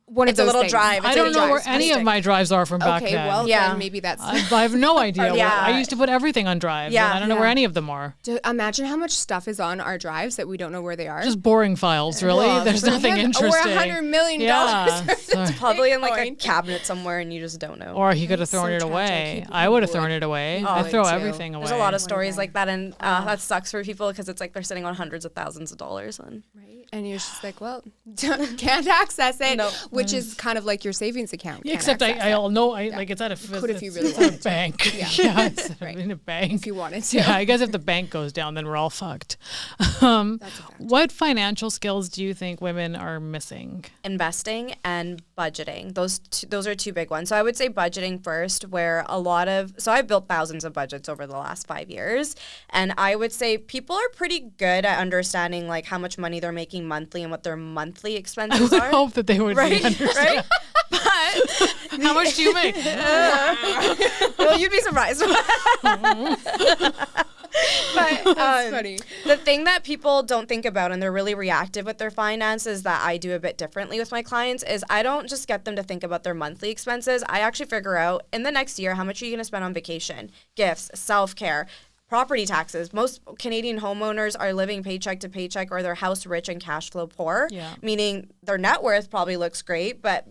one
It's
of
a
those
little
things?
drive.
I
It's
don't
a
know where
drive.
any of my drives are from back
Okay,
then.
well,
Yeah.
then maybe that's.
I have no idea.
Yeah.
I used to put everything on drives.
Yeah.
And I don't know where any of them are.
Imagine how much stuff is on our drives that we don't know where they are.
Just boring files, really.
Well,
There's
We
nothing
have
interesting.
Over $100 million.
Yeah. Sorry.
Probably in like a
Bitcoin.
cabinet somewhere and you just don't know.
Or he could have thrown
so
it
tragic.
away.
He
I would have
would.
thrown it away.
He
I
would
throw
too.
everything away.
There's a lot of
What a
stories
guy.
like that, and that sucks for people because it's like they're sitting on hundreds of thousands of dollars. And
Right. And you're just like, well, can't access it,
No.
which is kind of like your savings account.
Yeah,
Can't
except
access it
I'll know like it's at a
could if you
it's
really
at a
wanted to.
bank.
Yeah.
It's
Right.
in a bank.
if you wanted to.
Yeah, I guess if the bank goes down, then we're all fucked.
That's a fact.
What financial skills do you think women are missing?
investing and budgeting. Those are two big ones. So I would say budgeting first, where so I've built thousands of budgets over the last 5 years, and I would say people are pretty good at understanding like how much money they're making monthly and what their monthly
I
expenses
would
are.
hope that they would
Right,
be understand.
right. But
How much do you make?
well, you'd be surprised. But
That's funny.
the thing that people don't think about, and they're really reactive with their finances, that I do a bit differently with my clients, is I don't just get them to think about their monthly expenses. I actually figure out in the next year, how much are you going to spend on vacation, gifts, self-care, property taxes. Most Canadian homeowners are living paycheck to paycheck, or their house rich and cash flow poor, meaning their net worth probably looks great, but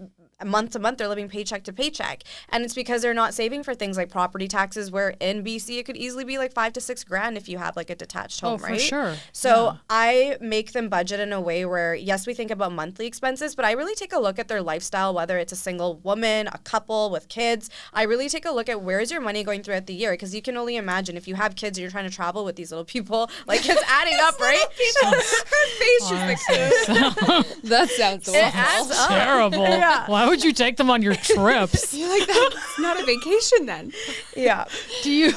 month to month they're living paycheck to paycheck, and it's because they're not saving for things like property taxes, where in BC it could easily be like $5,000 to $6,000 if you have like a detached home, right?
For sure.
So I make them budget in a way where, yes, we think about monthly expenses, but I really take a look at their lifestyle, whether it's a single woman, a couple with kids. I really take a look at where's your money going throughout the year, because you can only imagine if you have kids and you're trying to travel with these little people, like it's adding up, right?
Her face just like that sounds awful.
It adds up.
Terrible. Why would you take them on your trips?
You're like, that's not a vacation then.
Yeah.
Do you?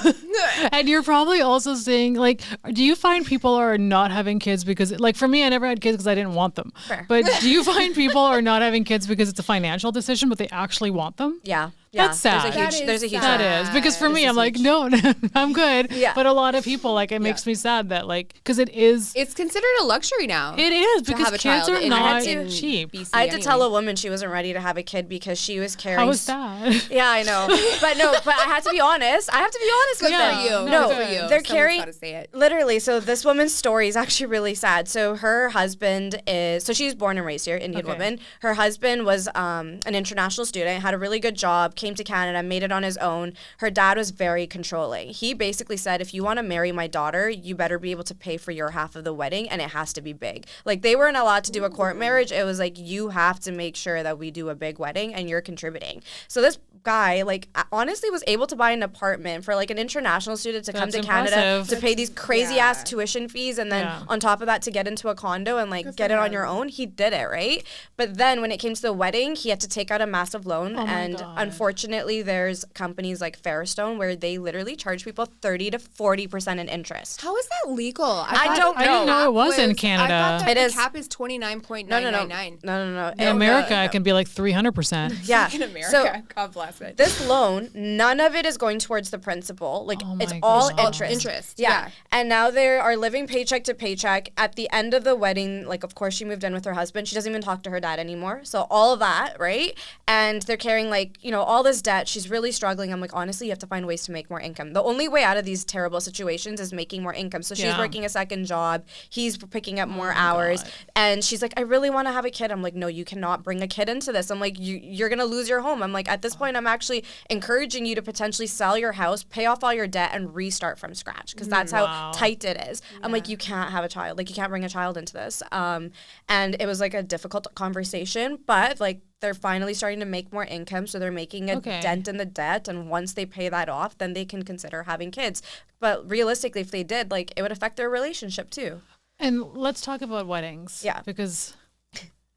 And you're probably also saying, like, do you find people are not having kids because, like, for me, I never had kids because I didn't want them.
Fair.
But do you find people are not having kids because it's a financial decision, but they actually want them?
Yeah.
That's sad.
There's a huge
That is, because for me, I'm like, no, I'm good.
Yeah.
But a lot of people, like, it makes me sad that, like, because it is.
It's considered a luxury now.
It is,
to
because
have a
kids
child
are
in-
not
in
cheap.
BC
I had to
anyway.
tell a woman she wasn't ready to have a kid because she was carrying.
How was that?
Yeah, I know. But I had to be honest. I have to be honest with
Good
them.
for you.
No,
Good for you.
they're
Someone's
carrying.
gotta say it.
Literally, so this woman's story is actually really sad. So her husband is, so she's born and raised here, Indian woman. Her husband was an international student, had a really good job, came to Canada, made it on his own. Her dad was very controlling. He basically said, if you want to marry my daughter, you better be able to pay for your half of the wedding, and it has to be big. Like, they weren't allowed to do a court marriage. It was like, you have to make sure that we do a big wedding, and you're contributing. So this guy, like, honestly was able to buy an apartment for, like, an international student to come to Canada to pay these crazy-ass tuition fees, and then on top of that to get into a condo and, like, get it on your own. He did it, right? But then when it came to the wedding, he had to take out a massive loan, and unfortunately there's companies like Fairstone where they literally charge people 30 to 40% in interest.
How is that legal?
I don't know.
I didn't know it was in
I
Canada.
thought that
It
the
is.
cap is 29.999.
No.
In America, it can be like 300%.
Yeah.
In America,
So
God bless it.
this loan, none of it is going towards the principal. Like,
Oh
it's
my
all
goodness.
interest.
Yeah.
Yeah. And now they are living paycheck to paycheck. At the end of the wedding, like, of course, she moved in with her husband. She doesn't even talk to her dad anymore. So all of that, right? And they're carrying, like, you know, all this debt. She's really struggling. I'm like, honestly, you have to find ways to make more income. The only way out of these terrible situations is making more income. So she's working a second job. He's picking up more hours. And she's like, I really want to have a kid. I'm like, no, you cannot bring a kid into this. I'm like, you're going to lose your home. I'm like, at this point, I'm actually encouraging you to potentially sell your house, pay off all your debt, and restart from scratch, because that's how tight it is. I'm like, you can't have a child. Like, you can't bring a child into this. And it was like a difficult conversation, but like, they're finally starting to make more income, so they're making a dent in the debt, and once they pay that off, then they can consider having kids. But realistically, if they did, like, it would affect their relationship too.
And let's talk about weddings.
Yeah.
Because,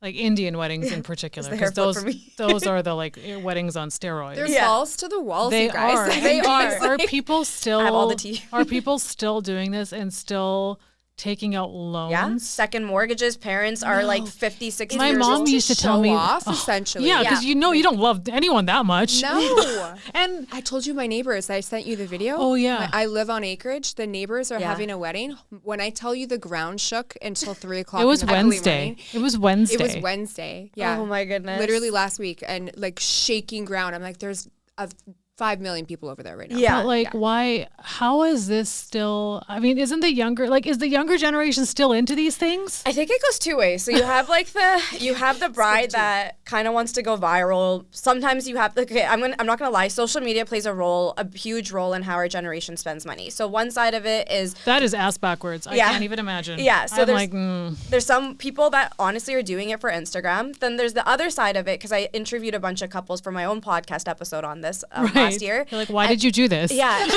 like, Indian weddings in particular,
the
because
hair flip for me.
those are the, like, weddings on steroids.
There's balls to the walls,
They
you guys.
are.
They
And
are.
Are people still?
I have all the tea.
Are people still doing this and still taking out loans?
Yeah. Second mortgages. Parents are like 50, 60
My
years
mom
old.
used to tell
show
me,
off, essentially.
Yeah, because you know you don't love anyone that much.
No.
And
I told you my neighbors. I sent you the video.
Oh, yeah.
I live on acreage. The neighbors are
Yeah.
having a wedding. When I tell you the ground shook until 3 o'clock.
it was
in the early
Wednesday.
morning,
It was Wednesday.
It was Wednesday. Yeah.
Oh my goodness.
Literally last week, and like shaking ground. I'm like, there's 5 million people over there right now.
Yeah.
But like, why? How is this still? I mean, isn't the younger is the younger generation still into these things?
I think it goes two ways. So you have like the bride that kind of wants to go viral. Sometimes you have I'm not gonna lie. Social media plays a huge role in how our generation spends money. So one side of it is
That is ass backwards. I
Yeah.
can't even imagine.
Yeah, so
I'm
there's-
like,
there's some people that honestly are doing it for Instagram. Then there's the other side of it, because I interviewed a bunch of couples for my own podcast episode on this last year.
You're like, why did you do this?
Yeah.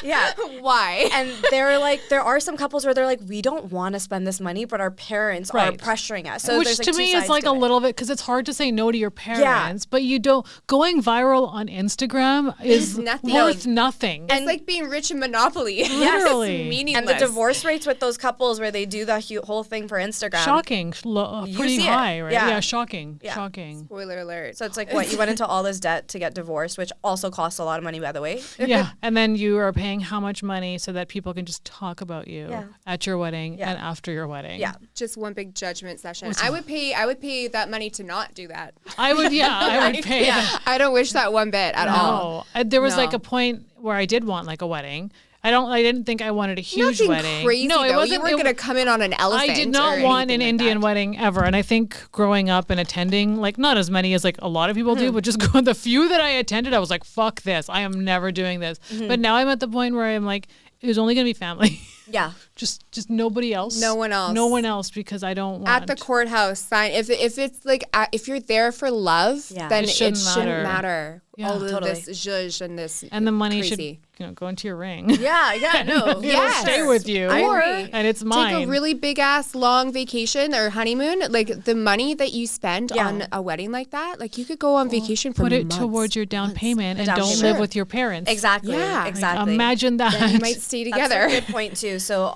Yeah.
Why?
And they're like, there are some couples where they're like, we don't want to spend this money, but our parents are
Right.
pressuring us. So
Which
there's, like,
to
two
me
sides
is like
to
a
it.
little bit, because it's hard to say no to your parents, but you don't, going viral on Instagram is
nothing.
worth nothing.
It's like being rich in Monopoly.
Literally.
It's meaningless.
And the divorce rates with those couples where they do the whole thing for Instagram.
Shocking. Pretty
see it.
high, right?
Yeah.
Yeah, shocking.
Yeah.
Shocking.
Spoiler alert.
So it's like, what, you went into all this debt to get divorced first, which also costs a lot of money, by the way.
Yeah. And then you are paying how much money so that people can just talk about you at your wedding and after your wedding.
Yeah.
Just one big judgment session. I would pay that money to not do that.
I would pay that.
I don't wish that one bit at all.
There was like a point where I did want like a wedding. I didn't think I wanted a huge
Nothing
wedding.
Crazy,
no, it
though.
wasn't.
You weren't going to come in on an elephant.
I did not want an Indian wedding ever. And I think growing up and attending, like not as many as like a lot of people do, but just the few that I attended, I was like, fuck this. I am never doing this. But now I'm at the point where I'm like, it was only going to be family.
Yeah.
Just nobody else.
No one else.
No one else, because I don't want.
At the courthouse, sign. If it's like, if you're there for love, then it shouldn't matter.
Yeah,
all of
totally.
this zhuzh and this
and the money
crazy.
should go into your ring.
Yeah, no.
It'll stay with you.
I agree.
And it's mine.
Take a really big ass long vacation or honeymoon. Like the money that you spend on a wedding like that, like you could go on vacation for
Put it
months.
towards your down payment and
Down
don't
payment.
live with your parents.
Exactly.
Yeah.
Exactly.
Imagine that.
Then you might stay together.
That's a good point too. So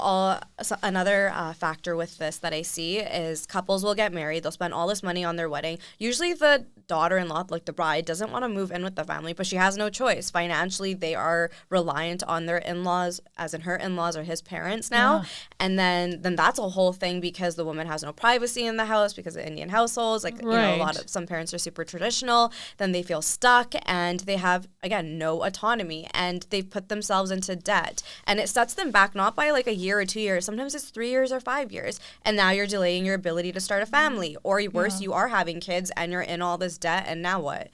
another factor with this that I see is couples will get married. They'll spend all this money on their wedding. Usually the daughter-in-law, like the bride, doesn't want to move in with the family, but she has no choice. Financially, they are reliant on their in-laws, as in her in-laws or his parents now. Yeah. And then that's a whole thing because the woman has no privacy in the house because of Indian households. Like,
right.
you know, some parents are super traditional. Then they feel stuck and they have, again, no autonomy and they've put themselves into debt. And it sets them back not by like a year or 2 years. Sometimes it's 3 years or 5 years. And now you're delaying your ability to start a family. Or worse, you are having kids and you're in all this debt. And now what?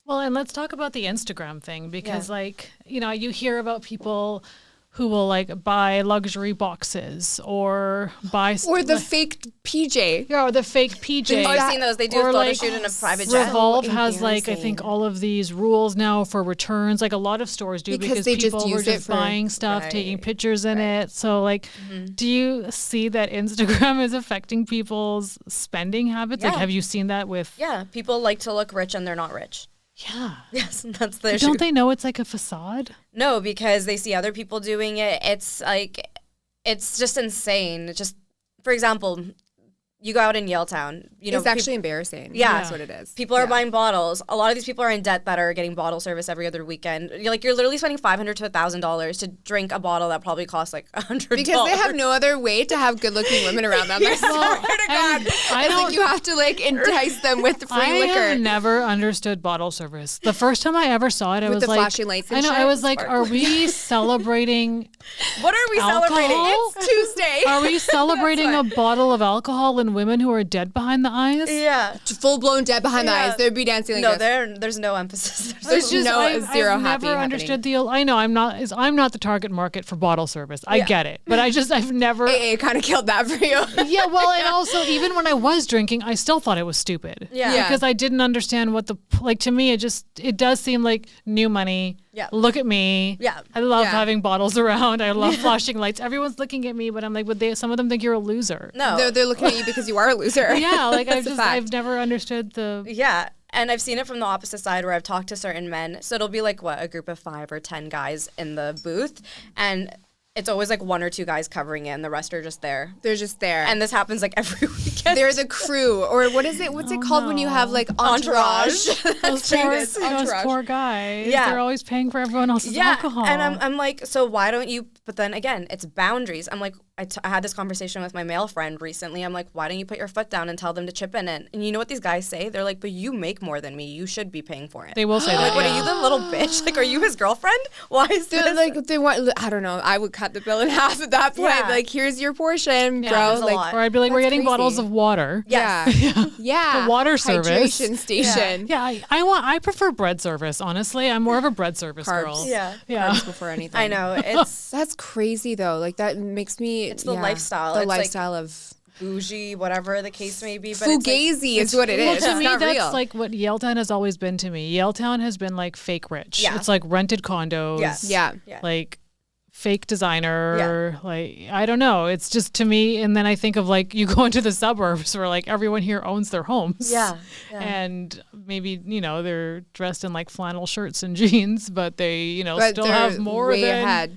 Well, and let's talk about the Instagram thing because, like, you know, you hear about people who will like buy luxury boxes or buy
or the fake PJ.
Yeah, or the fake PJ.
Oh, I've seen those. They do a photo
like,
shoot in a private jet.
Revolve has like I think all of these rules now for returns. Like a lot of stores do because
they
people
just
were just buying stuff, taking pictures in it. So like, do you see that Instagram is affecting people's spending habits?
Yeah.
Like, have you seen that with?
Yeah, people like to look rich and they're not rich.
Yeah.
Yes, that's the issue.
Don't they know it's like a facade?
No, because they see other people doing it. It's like, it's just insane. Just, for example, you go out in Yaletown. You know,
it's actually embarrassing.
Yeah.
That's what it is.
People are buying bottles. A lot of these people are in debt that are getting bottle service every other weekend. You're literally spending $500 to $1,000 to drink a bottle that probably costs like $100.
Because they have no other way to have good-looking women around them. I swear to God. I think you have to like entice them with free liquor.
I have never understood bottle service. The first time I ever saw it, I was
the
like,
flashing lights and
I know,
shit?
I was like, are we celebrating?
What are we celebrating?
It's Tuesday.
Are we celebrating a bottle of alcohol and women who are dead behind the eyes?
Yeah.
Full-blown dead behind the eyes. They'd be dancing like this.
There's no emphasis.
There's just zero
I've
happy
never understood I know I'm not the target market for bottle service. I get it. But I've never.
It kind of killed that for you.
Yeah, well, and also even when I was drinking, I still thought it was stupid.
Yeah.
Because I didn't understand what to me, it does seem like new money.
Yeah.
Look at me.
Yeah.
I love having bottles around. I love flashing lights. Everyone's looking at me, but I'm like, some of them think you're a loser.
No.
They're looking at you because you are a loser.
Yeah, like I've never understood the.
Yeah. And I've seen it from the opposite side where I've talked to certain men. So it'll be like a group of 5 or 10 guys in the booth. And it's always like 1 or 2 guys covering it and the rest are just there.
They're just there.
And this happens like every weekend.
They're the crew. Or what is it? What's it called when you have like entourage?
Those poor guys.
Yeah.
They're always paying for everyone else's alcohol.
And I'm like, so why don't you, but then again, it's boundaries. I'm like, I had this conversation with my male friend recently. I'm like, why don't you put your foot down and tell them to chip in? And you know what these guys say? They're like, but you make more than me. You should be paying for it.
They will say that.
Like, what are you, the little bitch? Like, are you his girlfriend? Why is
They're
this?
like, they want, I don't know. I would cut the bill in half at that point.
Yeah.
Like, here's your portion,
Yeah,
bro.
there's a
Like,
lot.
Or I'd be like, we're
That's
getting
crazy.
bottles of water.
Yes.
yeah.
The water service.
Hydration station.
Yeah, I prefer bread service, honestly. I'm more of a bread service
Carbs.
girl.
Yeah.
Carbs before anything.
I know. It's
That's crazy though. Like that makes me.
It's the lifestyle.
The
It's like
lifestyle of
bougie, whatever the case may be. But
fugazi is what it
Well,
is.
to
It's
me,
not
that's
real.
like what Yaletown has always been to me. Yaletown has been like fake rich.
Yeah.
It's like rented condos.
Yes.
Yeah.
Yeah.
Like fake designer, like, I don't know. It's just to me. And then I think of like, you go into the suburbs where like everyone here owns their homes. And maybe, you know, they're dressed in like flannel shirts and jeans, but they, you know, still have more than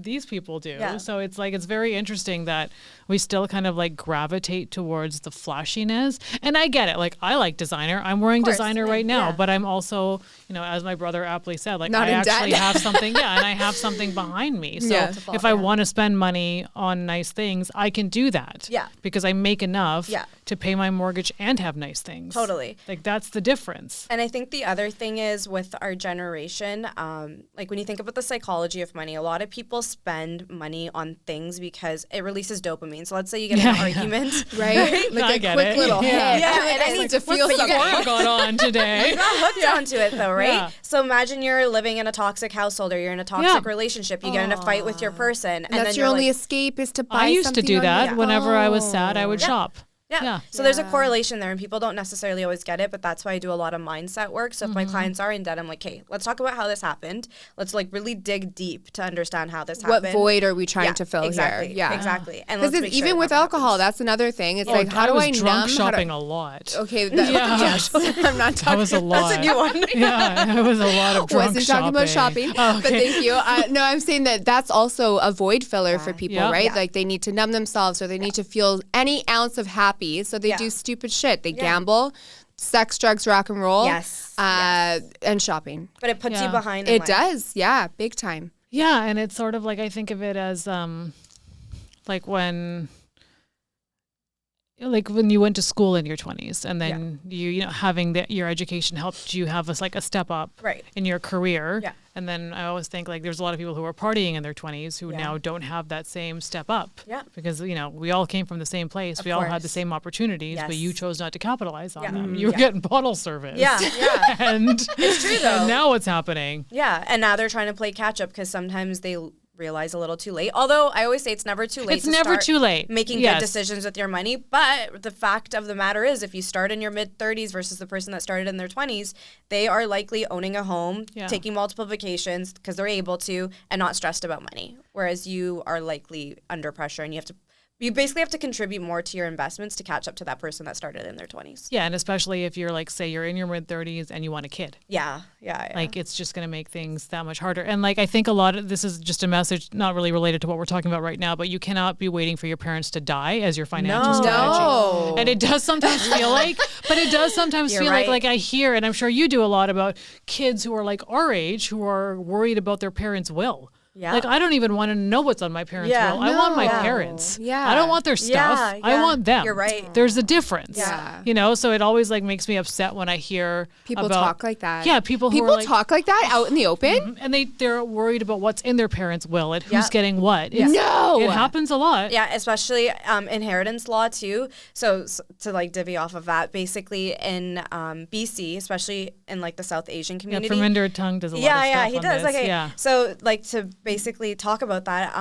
these people do. So it's like, it's very interesting that we still kind of like gravitate towards the flashiness. And I get it. Like, I like designer. I'm wearing designer right now, but I'm also, you know, as my brother aptly said, like, I actually have something, and I have something behind me. So if I want to spend money on nice things, I can do that. Because I make enough to pay my mortgage and have nice things.
Totally.
Like, that's the difference.
And I think the other thing is with our generation, like when you think about the psychology of money, a lot of people spend money on things because it releases dopamine. So let's say you get an argument,
right? Like a quick little hit.
And I need to feel something.
Got on today.
You got hooked onto it though, right? So imagine you're living in a toxic household or you're in a toxic relationship. You get in a fight with your person. And
that's
then
your only escape is to buy something.
I used to do that. Whenever I was sad, I would shop.
So there's a correlation there, and people don't necessarily always get it, but that's why I do a lot of mindset work. So if my clients are in debt, I'm like, hey, let's talk about how this happened. Let's like really dig deep to understand how this happened.
What void are we trying to fill here?
Exactly. And
because even with alcohol, that's another thing. It's like, how do I
drunk shopping a lot?
Okay, yes. I'm not talking.
That was a lot.
That's a new one.
It was a lot of drunk
Wasn't
shopping.
talking about shopping, but thank you. No, I'm saying that's also a void filler for people, right? Like they need to numb themselves, or they need to feel any ounce of happy, so they do stupid shit. They gamble, sex, drugs, rock and roll, and shopping.
But it puts you behind.
It does, big time.
Yeah, and it's sort of like, I think of it as like when you went to school in your 20s, and then you know, having your education helped you have a step up in your career. And then I always think like there's a lot of people who are partying in their 20s who now don't have that same step up. Because, you know, we all came from the same place. We all had the same opportunities, but you chose not to capitalize on them. You were getting bottle service. And
it's true though.
And now what's happening?
And now they're trying to play catch up because sometimes they realize a little too late. Although I always say it's never too late.
It's never too late.
Making good decisions with your money. But the fact of the matter is, if you start in your mid 30s versus the person that started in their 20s, they are likely owning a home, taking multiple vacations because they're able to, and not stressed about money. Whereas you are likely under pressure, and you basically have to contribute more to your investments to catch up to that person that started in their 20s.
Yeah, and especially if you're like, say you're in your mid 30s and you want a kid.
Yeah.
Like, it's just going to make things that much harder. And like, I think a lot of this is just a message not really related to what we're talking about right now, but you cannot be waiting for your parents to die as your financial strategy.
No.
And it does sometimes feel like, like I hear, and I'm sure you do a lot, about kids who are like our age who are worried about their parents' will. Like, I don't even want to know what's on my parents' will. I want my parents. I don't want their stuff. I want them.
You're right.
There's a difference. You know, so it always like makes me upset when I hear
people
about,
talk like that.
Yeah, people
talk like that out in the open.
And they're worried about what's in their parents' will and who's getting what.
No,
it happens a lot.
Yeah, especially inheritance law too. So to like divvy off of that, basically in BC, especially in like the South Asian community.
Yeah, Parminder Tung does a lot of stuff
he does.
This.
Okay, so like to basically talk about that,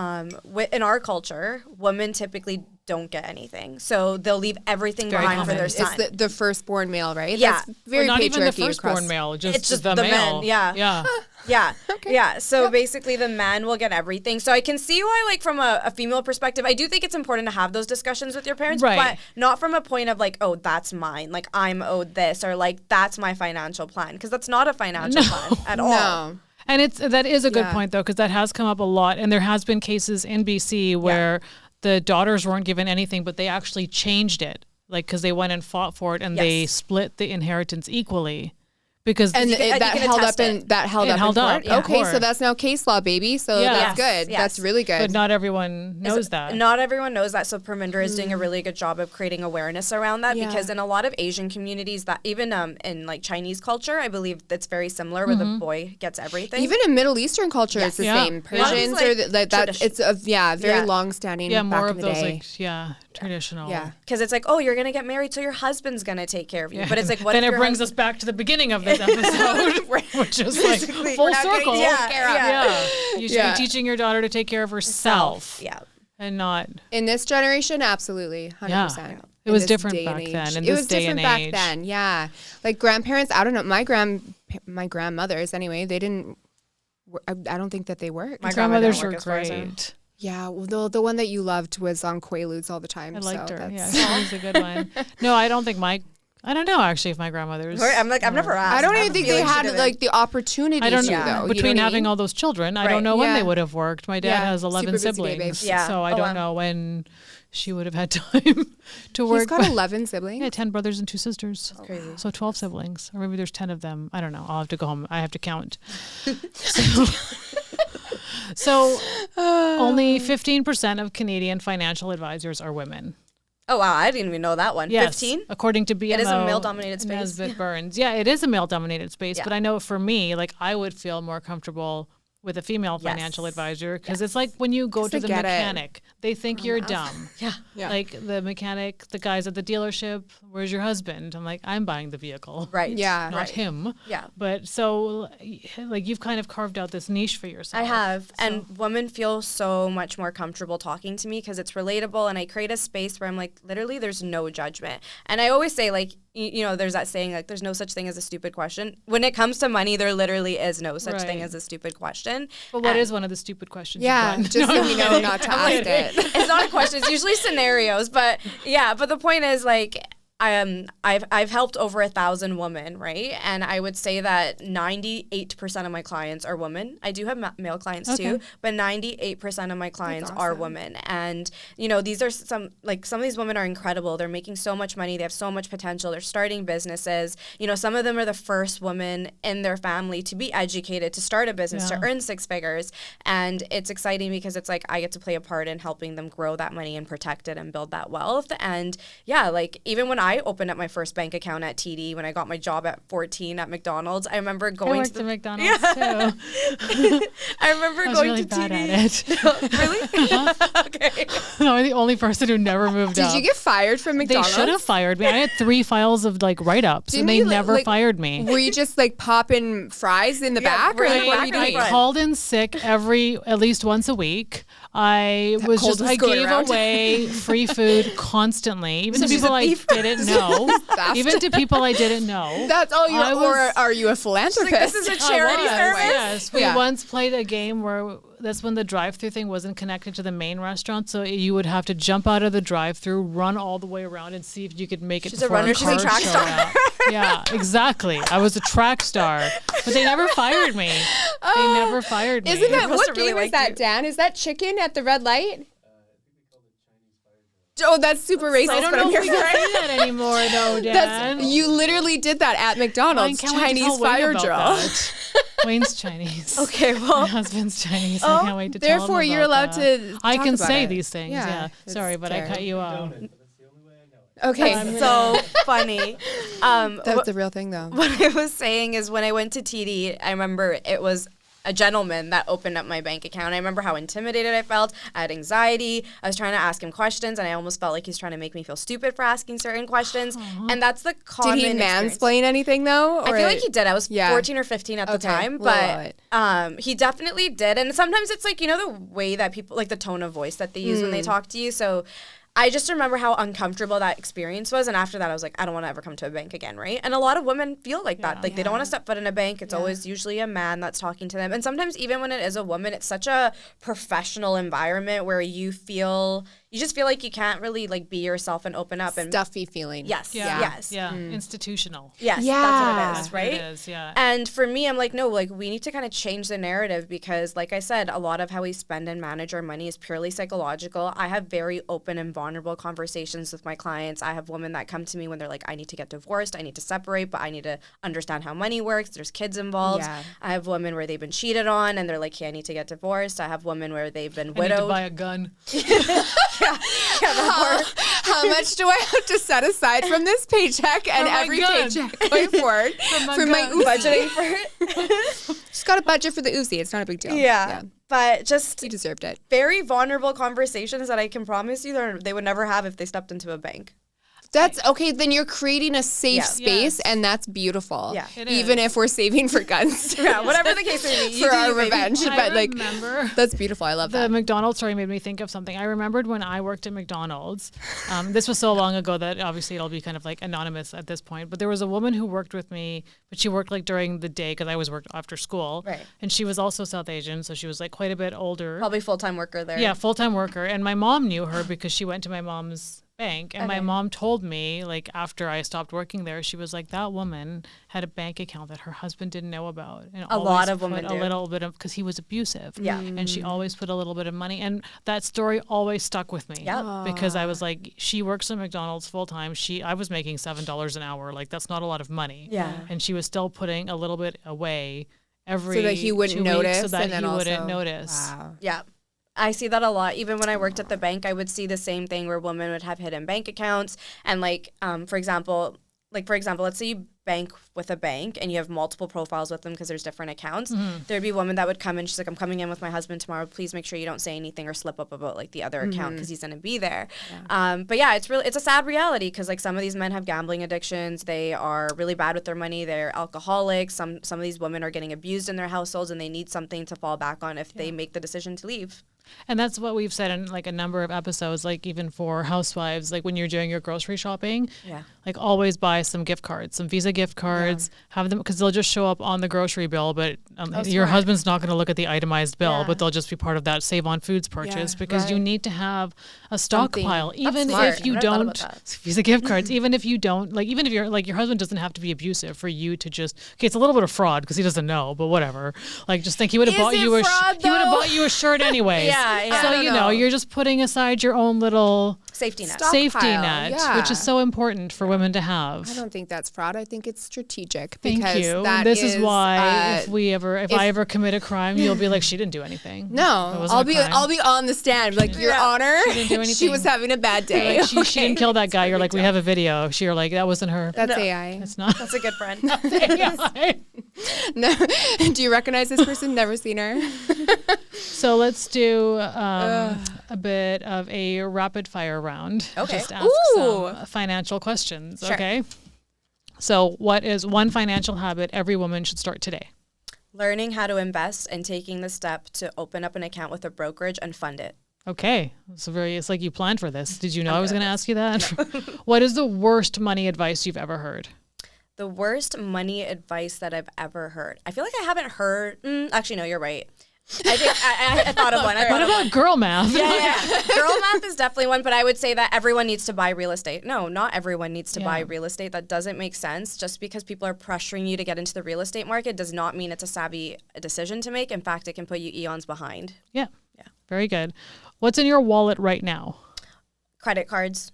in our culture, women typically don't get anything, so they'll leave everything behind for their son.
It's the firstborn male, right?
Yeah,
that's very
not even the
patriarchy
firstborn male, just
it's just
the male.
Men. Yeah. So basically, the man will get everything. So I can see why, like from a female perspective, I do think it's important to have those discussions with your parents, but not from a point of like, oh, that's mine, like I'm owed this, or like that's my financial plan, because that's not a financial plan at all. No.
And that is a good point, though, because that has come up a lot. And there has been cases in BC where the daughters weren't given anything, but they actually changed it, like because they went and fought for it, and they split the inheritance equally. Because
that held up in court. Okay, so that's now case law, baby. So that's good.
Yes.
That's really good.
But not everyone knows that.
Not everyone knows that. So Parminder is doing a really good job of creating awareness around that, because in a lot of Asian communities, that even in like Chinese culture, I believe that's very similar, where the boy gets everything.
Even in Middle Eastern culture, it's the same. Persians or like that. It's very long-standing.
Yeah, more
back
of
in the
those
day.
traditional.
Yeah,
because it's like, oh, you're gonna get married, so your husband's gonna take care of you. But it's like, what?
Then it brings us back to the beginning of this episode, which is like full circle. You should be teaching your daughter to take care of herself. And not
in this generation. Absolutely, 100%.
It was different back then. In this day and age,
back then. Yeah, like grandparents. I don't know. My grandmothers, anyway. They didn't I don't think that they work.
My
grandmothers
grandmother
were
work as far as I know.
great.
Yeah, well, the one that you loved was on Quaaludes all the time.
I liked
so
her. Yeah,
that's-
she was a good one. No, I don't think I don't know actually if my grandmother's.
I'm like, I've never asked.
I don't
have
even
a
think they
feeling she
had
didn't.
like the opportunity
I don't
to,
know.
though. You know
Between
what I
having
mean?
all those children, I
Right.
don't know when
Yeah.
they would have worked. My dad
Yeah.
has 11
Super busy day,
siblings,
babe.
Yeah.
so I
Oh,
don't
wow.
know when she would have had time to work.
He's got 11 siblings.
Yeah, 10 brothers and 2 sisters.
That's crazy.
So 12 siblings. Or maybe there's 10 of them. I don't know. I'll have to go home. I have to count. So only 15% of Canadian financial advisors are women.
Oh wow, I didn't even know that one.
Yes,
15?
according to BMO.
It is a male-dominated space.
Nesbitt Burns. Yeah, it is a male-dominated space.
Yeah.
But I know for me, like I would feel more comfortable with a female
Yes.
financial advisor because it's like when you go to
they
the
get it.
mechanic, they think you're dumb.
Yeah.
Yeah.
Like the mechanic, the guys at the dealership, where's your husband? I'm like, I'm buying the vehicle.
Right.
Yeah.
Not him.
Yeah.
But so, like, you've kind of carved out this niche for yourself.
I have. And women feel so much more comfortable talking to me because it's relatable. And I create a space where I'm like, literally, there's no judgment. And I always say, like, you know, there's that saying, like, there's no such thing as a stupid question. When it comes to money, there literally is no such thing
Right.
as a stupid question.
But what
And
is one of the stupid questions?
Yeah,
you've
just
gotten?
so we know not to ask it.
It's not a question. It's usually scenarios. But yeah, but the point is, like, I've helped over 1,000 women, right? And I would say that 98% of my clients are women. I do have male clients too, but 98% of my clients are
awesome.
women. And you know, these are some of these women are incredible. They're making so much money. They have so much potential. They're starting businesses. You know, some of them are the first women in their family to be educated, to start a business, to earn 6 figures. And it's exciting because it's like I get to play a part in helping them grow that money and protect it and build that wealth. And yeah, like even when I opened up my first bank account at TD, when I got my job at 14 at McDonald's, I remember
I
going
worked
to
at McDonald's too.
I remember
I was
going
really
to
bad
TD.
at it.
Really? Okay.
I'm the only person who never moved up.
Did you get fired from
They
McDonald's?
should have fired me. I had 3 files of like write-ups,
Didn't
and they
you,
never
like-
fired me.
Were you just like popping fries in the back? Or
right,
like, what were you
right,
doing?
I
right.
called in sick at least once a week. I
cold was
I
going
gave
around.
away free food constantly, even to
she's
people
a
I
thief.
didn't know.
Theft.
Even to people I didn't know.
That's all you
I
or
was-
are you a philanthropist?
This is a charity
I was,
service.
Yes, we
Yeah.
once played a game where that's when the drive-through thing wasn't connected to the main restaurant, so you would have to jump out of the drive-through, run all the way around, and see if you could make it.
She's a
before
runner, she's a
car
track
showed
star.
up. Yeah, exactly. I was a track star, but they never fired me. They never fired me.
Isn't that
must
what
have really
game is
liked
that,
you.
Dan? Is that chicken at the red light? Oh, that's super racist,
I don't
but
know
I'm
if
here
we
for
can
it.
say that anymore, though, Dan.
You literally did that at McDonald's.
I can't wait to
Chinese
tell Wayne
fire
about
drill.
that. Wayne's Chinese.
Okay,
My
well,
husband's Chinese. I can't wait to tell him
Therefore, you're
about
allowed
that.
to.
I
talk
can
about
say
it.
these things. Yeah.
it's
Sorry, but I
fair.
cut you off.
Okay,
so funny.
that's a real thing, though.
What I was saying is when I went to TD, I remember it was a gentleman that opened up my bank account. I remember how intimidated I felt. I had anxiety. I was trying to ask him questions, and I almost felt like he's trying to make me feel stupid for asking certain questions. And that's the common
Did he
experience.
mansplain anything though?
I feel like he did. I was
Yeah.
14 or 15 at the
Okay,
time,
well,
but he definitely did. And sometimes it's like, you know, the way that people, like the tone of voice that they use when they talk to you. So I just remember how uncomfortable that experience was. And after that, I was like, I don't want to ever come to a bank again, right? And a lot of women feel like that. Like they don't want to step foot in a bank. It's always usually a man that's talking to them. And sometimes even when it is a woman, it's such a professional environment where you just feel like you can't really like be yourself and open up. And
stuffy feeling.
yes,
Yeah.
yes.
Yeah. Institutional.
Yes,
Yeah.
that's what it
That's
is,
what
right?
it is, yeah.
And for me, I'm like, no, like we need to kind of change the narrative because, like I said, a lot of how we spend and manage our money is purely psychological. I have very open and vulnerable conversations with my clients. I have women that come to me when they're like, I need to get divorced, I need to separate, but I need to understand how money works. There's kids involved.
Yeah.
I have women where they've been cheated on and they're like, hey, I need to get divorced. I have women where they've been
I need to
widowed.
buy a gun.
How much do I have to set aside from this paycheck and
For my
every
gun.
paycheck going forward for my
gun.
Uzi?
Budgeting for it.
Just got a budget for the Uzi. It's not a big deal.
Yeah. But just
You deserved it.
very vulnerable conversations that I can promise you they would never have if they stepped into a bank.
That's okay. Then you're creating a safe space, and that's beautiful.
Yeah,
even if we're saving for guns.
Yeah, whatever the case may be,
for our revenge.
I
But
remember
that's beautiful. I love
the
that.
McDonald's story made me think of something. I remembered when I worked at McDonald's. This was so long ago that obviously it'll be kind of like anonymous at this point. But there was a woman who worked with me, but she worked like during the day because I always worked after school.
Right.
And she was also South Asian, so she was like quite a bit older.
Probably full-time worker there.
Yeah, full-time worker. And my mom knew her because she went to my mom's bank. And my mom told me, like, after I stopped working there, she was like, that woman had a bank account that her husband didn't know about. And
a lot of women do.
A little bit of, because he was abusive.
Yeah.
And she always put a little bit of money. And that story always stuck with me.
Yep.
Because I was like, she works at McDonald's full-time. I was making $7 an hour. Like, that's not a lot of money.
Yeah.
And she was still putting a little bit away every
So that he wouldn't
2 weeks
notice,
so that
and then
he wouldn't
also-
notice.
Wow.
Yeah. I see that a lot. Even when I worked at the bank, I would see the same thing where women would have hidden bank accounts. And like, for example, let's say you bank with a bank and you have multiple profiles with them because there's different accounts. There'd be a woman that would come in. She's like, I'm coming in with my husband tomorrow. Please make sure you don't say anything or slip up about like the other account because he's going to be there. Yeah. But yeah, it's a sad reality because like some of these men have gambling addictions. They are really bad with their money. They're alcoholics. Some of these women are getting abused in their households and they need something to fall back on if they make the decision to leave.
And that's what we've said in like a number of episodes, like even for housewives, like when you're doing your grocery shopping, like always buy some gift cards, some Visa gift cards, have them because they'll just show up on the grocery bill, but your husband's not going to look at the itemized bill, but they'll just be part of that Save on Foods purchase because you need to have a stockpile, even if you don't Visa gift cards, even if you don't, like even if you're like your husband doesn't have to be abusive for you to just, okay, it's a little bit of fraud because he doesn't know, but whatever. Like just think he would have bought you a shirt anyway. So you know, you're just putting aside your own little
safety net,
which is so important for women to have.
I don't think that's fraud. I think it's strategic.
Thank
because
you.
That
this is why if I ever commit a crime, you'll be like, she didn't do anything.
No, I'll be on the stand, like Your Honor.
She didn't do anything.
She was having a bad day.
Like, she didn't kill that guy. You're like, we have a video. You're like, that wasn't her.
That's AI.
It's not.
That's a good friend.
That's AI.
No. Do you recognize this person? Never seen her.
So let's do a bit of a rapid fire round.
Okay.
Just ask some financial questions. Sure. Okay. So what is one financial habit every woman should start today?
Learning how to invest and taking the step to open up an account with a brokerage and fund it.
Okay. It's like you planned for this. Did you know I was going to ask you that? No. What is the worst money advice you've ever heard?
The worst money advice that I've ever heard. I feel like I haven't heard. Actually, no, you're right. I think I thought of one.
What about girl math?
Yeah. Girl math is definitely one, but I would say that everyone needs to buy real estate. No, not everyone needs to buy real estate. That doesn't make sense. Just because people are pressuring you to get into the real estate market does not mean it's a savvy decision to make. In fact, it can put you eons behind.
Yeah. Very good. What's in your wallet right now?
Credit cards.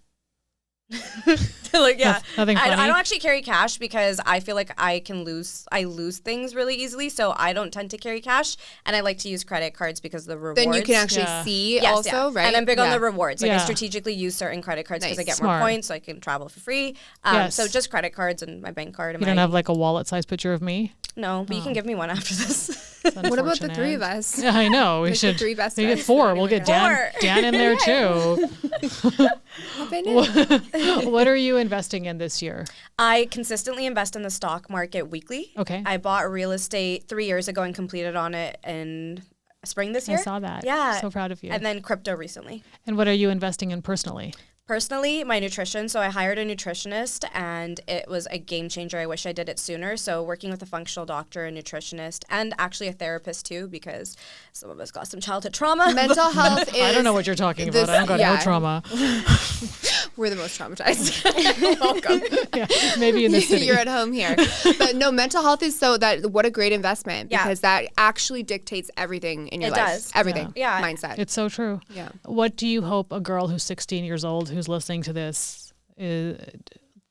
Nothing funny. I don't actually carry cash because I feel like I lose things really easily, so I don't tend to carry cash, and I like to use credit cards because of the rewards.
Then you can actually see right?
And I'm big on the rewards. Like I strategically use certain credit cards because I get more points, so I can travel for free. So just credit cards and my bank card. And
you don't have like a wallet size picture of me?
No, but you can give me one after this.
What about the three of us?
Yeah, I know. We should.
Three best
we get four. We'll get Dan in there too. What are you investing in this year?
I consistently invest in the stock market weekly.
Okay.
I bought real estate 3 years ago and completed on it in spring this year.
I saw that.
Yeah.
So proud of you.
And then crypto recently.
And what are you investing in personally?
Personally, my nutrition. So I hired a nutritionist and it was a game changer. I wish I did it sooner. So working with a functional doctor, a nutritionist, and actually a therapist too, because some of us got some childhood trauma.
Mental health is...
I don't know what you're talking about. I don't got no trauma.
We're the most traumatized. Welcome.
Yeah, maybe in the city.
You're at home here. But no, mental health is what a great investment because that actually dictates everything in your life. It does. Everything.
Yeah.
Mindset.
It's so true.
Yeah.
What do you hope a girl who's 16 years old who's listening to this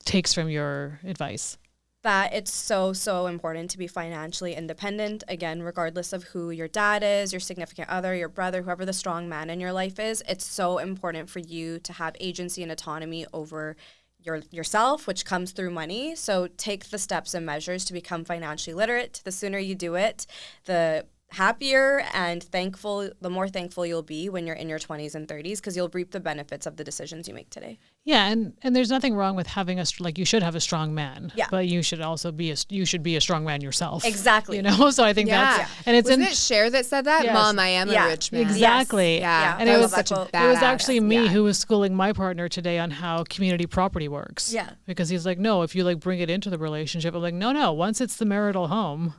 takes from your advice?
That it's so, so important to be financially independent. Again, regardless of who your dad is, your significant other, your brother, whoever the strong man in your life is, it's so important for you to have agency and autonomy over yourself, which comes through money. So take the steps and measures to become financially literate. The sooner you do it, the happier and thankful, the more thankful you'll be when you're in your 20s and 30s, because you'll reap the benefits of the decisions you make today.
Yeah, and there's nothing wrong with having you should have a strong man.
Yeah.
But you should also be a strong man yourself.
Exactly.
You know, so I think that's and it's
Wasn't it Cher that said that?
Yes.
Mom, I am a rich man.
Exactly.
Yes.
Yeah.
And
that
it
was
was
such a badass.
It was actually me who was schooling my partner today on how community property works.
Yeah.
Because he's like, no, if you like bring it into the relationship, I'm like, no, once it's the marital home,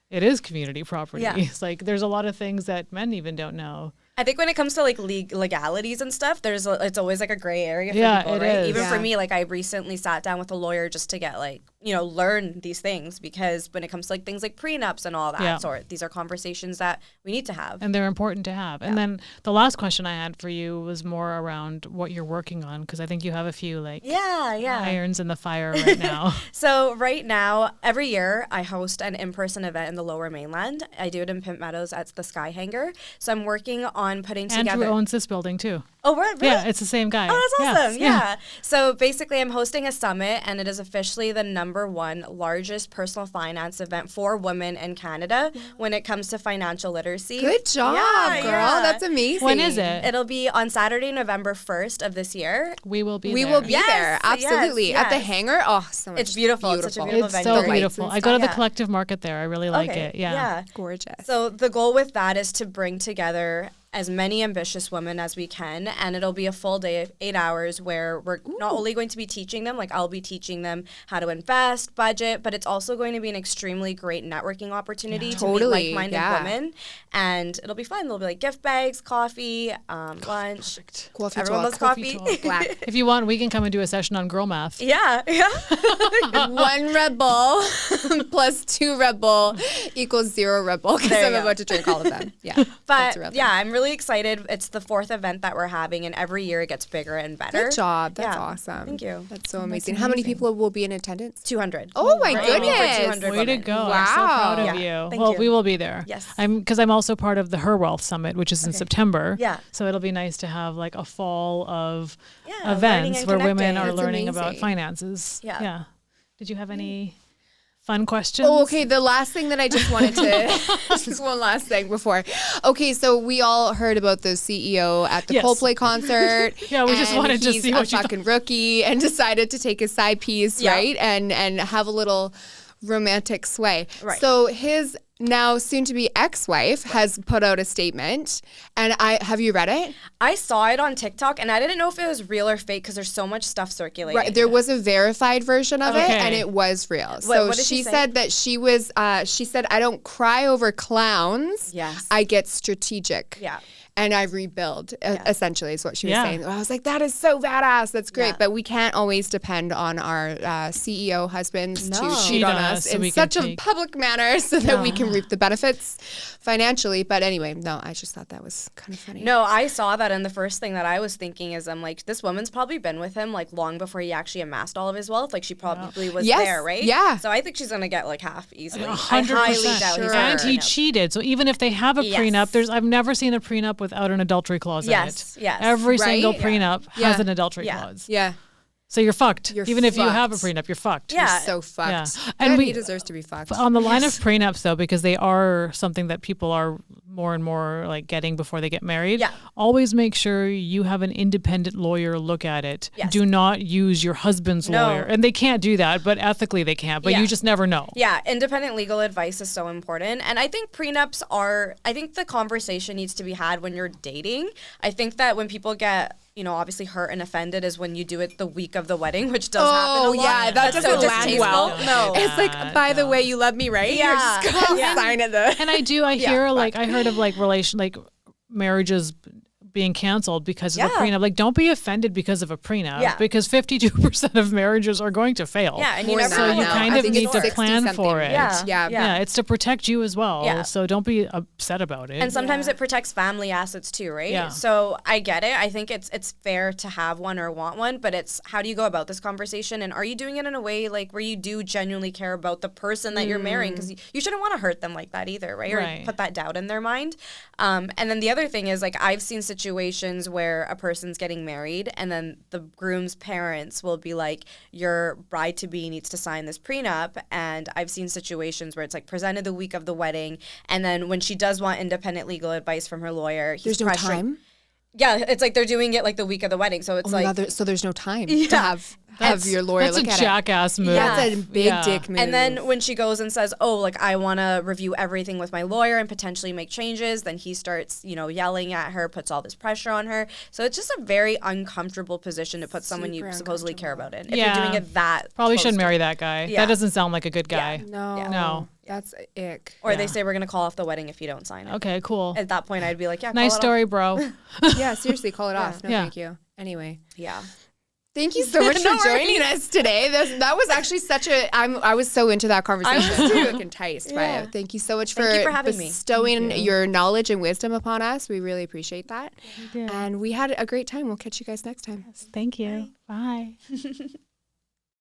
it is community property.
Yeah.
It's like there's a lot of things that men even don't know.
I think when it comes to like legalities and stuff, it's always like a gray area for people,
it
right?
is.
Even for me, like I recently sat down with a lawyer just to get like, learn these things, because when it comes to like things like prenups and all that sort, these are conversations that we need to have.
And they're important to have. And then the last question I had for you was more around what you're working on, because I think you have a few like irons in the fire right now.
So right now, every year I host an in-person event in the Lower Mainland. I do it in Pimp Meadows at the Sky Hangar. So I'm working on putting together.
Andrew owns this building too.
Oh, really?
Yeah, it's the same guy.
Oh, that's awesome.
Yes,
Yeah. So basically, I'm hosting a summit, and it is officially the #1 largest personal finance event for women in Canada when it comes to financial literacy.
Good job, girl.
Yeah.
That's amazing.
When is it?
It'll be on Saturday, November 1st of this year.
We will be
We
there.
will be
Yes,
there. Absolutely.
yes,
At the
yes.
hangar. Oh, so much.
It's beautiful. It's such a beautiful
It's
venue.
so
The lights
beautiful.
and
I go to the
stuff.
Collective Market there. I really like it. Yeah.
Gorgeous.
So the goal with that is to bring together as many ambitious women as we can, and it'll be a full day of 8 hours where we're not only going to be teaching them, like I'll be teaching them how to invest, budget, but it's also going to be an extremely great networking opportunity to meet like-minded women, and it'll be fun. There'll be like gift bags, coffee, lunch.
Coffee
Everyone
talk.
loves coffee.
Black.
If you want, we can come and do a session on girl math.
Yeah.
1 Red Bull plus 2 Red Bull equals 0 Red Bull, because
There
I'm
you go.
about to drink all of them. Yeah. That's a
But
real thing.
yeah, I'm really excited. It's the 4th event that we're having, and every year it gets bigger and better.
Good job. That's
Yeah.
awesome.
Thank you.
That's so amazing. How many people will be in attendance?
200.
Oh my
We're aiming for
goodness.
200
Way to
women.
go. I'm so proud of
Yeah.
you.
Thank
Well,
you.
we will be there.
Yes.
Because I'm also part of the Her Wealth Summit, which is in September.
Yeah.
So it'll be nice to have like a fall of
learning
events
and
where women
connecting.
are
That's
learning about
amazing.
finances.
Yeah.
Did you have any fun questions?
Oh, okay. The last thing that I just wanted to, just one last thing before. Okay, so we all heard about the CEO at the
Yes.
Coldplay concert.
Yeah, we just
and
wanted to
he's
see
a
what you thought.
fucking rookie and decided to take his side piece,
Yeah.
right? And have a little romantic sway.
Right.
So his now soon-to-be ex-wife has put out a statement, and have you read it?
I saw it on TikTok, and I didn't know if it was real or fake because there's so much stuff circulating.
Right, there was a verified version of it,
Okay.
and it was real. So
what did
she
she say?
said that she was. She said, "I don't cry over clowns.
Yes.
I get strategic.
Yeah.
And I rebuild." Essentially, is what she was
Yeah.
saying. I was like, "That is so badass. That's great."
Yeah.
But we can't always depend on our CEO husbands to
No.
cheat on us
so we
in
can
such a
take-
public manner, so that we can reap the benefits financially. But anyway, no, I just thought that was kind of funny.
No, I saw that, and the first thing that I was thinking is, I'm like, this woman's probably been with him like long before he actually amassed all of his wealth. Like she probably was
Yes,
there, right?
yeah.
So I think she's gonna get like half easily.
100%.
I highly doubt he's
Sure.
gonna
And he
prenup.
cheated. So even if they have a
Yes.
prenup, I've never seen a prenup without an adultery clause
Yes,
in it.
yes.
Every
Right?
single
Yeah.
prenup
Yeah.
has an adultery
Yeah.
clause.
Yeah,
So you're fucked.
You're
Even if you have a
fucked.
prenup, you're fucked.
Yeah.
so fucked.
Yeah.
And
And
he
we-
deserves to be fucked.
On the line of prenups, though, because they are something that people are more and more like getting before they get married.
Yeah.
Always make sure you have an independent lawyer look at it.
Yes.
Do not use your husband's
No.
lawyer. And they can't do that, but ethically they can't. But
Yeah.
you just never know.
Yeah, independent legal advice is so important. And I think prenups I think the conversation needs to be had when you're dating. I think that when people get, obviously hurt and offended is when you do it the week of the wedding, which does happen a lot.
yeah, that
That's
doesn't
so
land
distasteful.
well.
No.
It's like, by the way, you love me, right?
Yeah.
You're just gonna
Yeah.
sign it.
And I heard of like marriages being canceled because of a
Yeah.
prenup. Like, don't be offended because of a prenup.
Yeah.
Because 52% of marriages are going to fail.
Yeah, and you
More
never
than
So
that
you
now.
kind
I
of
think
need
it's
to
60
plan
something.
for it.
Yeah.
Yeah.
Yeah, it's to protect you as well.
Yeah.
So don't be upset about it.
And sometimes it protects family assets too, right?
Yeah.
So I get it. I think it's fair to have one or want one, but it's how do you go about this conversation, and are you doing it in a way like where you do genuinely care about the person that you're marrying? Because you shouldn't want to hurt them like that either, right?
Right.
Or put that doubt in their mind. And then the other thing is like I've seen situations where a person's getting married and then the groom's parents will be like, your bride-to-be needs to sign this prenup. And I've seen situations where it's like presented the week of the wedding, and then when she does want independent legal advice from her lawyer, he's
There's no time?
Yeah, it's like they're doing it like the week of the wedding. So it's
so there's no time to have your lawyer
That's
look
a
at
jackass move.
Yeah. That's a big dick move.
And then when she goes and says, oh, like, I want to review everything with my lawyer and potentially make changes, then he starts, yelling at her, puts all this pressure on her. So it's just a very uncomfortable position to put someone you supposedly care about in. If you're doing it that
Probably
close
shouldn't
to
marry that guy.
Yeah.
That doesn't sound like a good guy.
No.
No.
That's ick.
Or they say, we're going to call off the wedding if you don't sign it.
Okay, cool.
At that point, I'd be like, yeah,
Nice
call it
story,
off.
bro.
Yeah, seriously, call it off. No,
Yeah.
thank you. Anyway.
Yeah.
Thank you so much for joining us today. That was actually I was so into that conversation. I was too. Enticed by it. Thank you so much
Thank you for having me.
bestowing your knowledge and wisdom upon us. We really appreciate that.
Yeah.
And we had a great time. We'll catch you guys next time.
Thank you. Bye.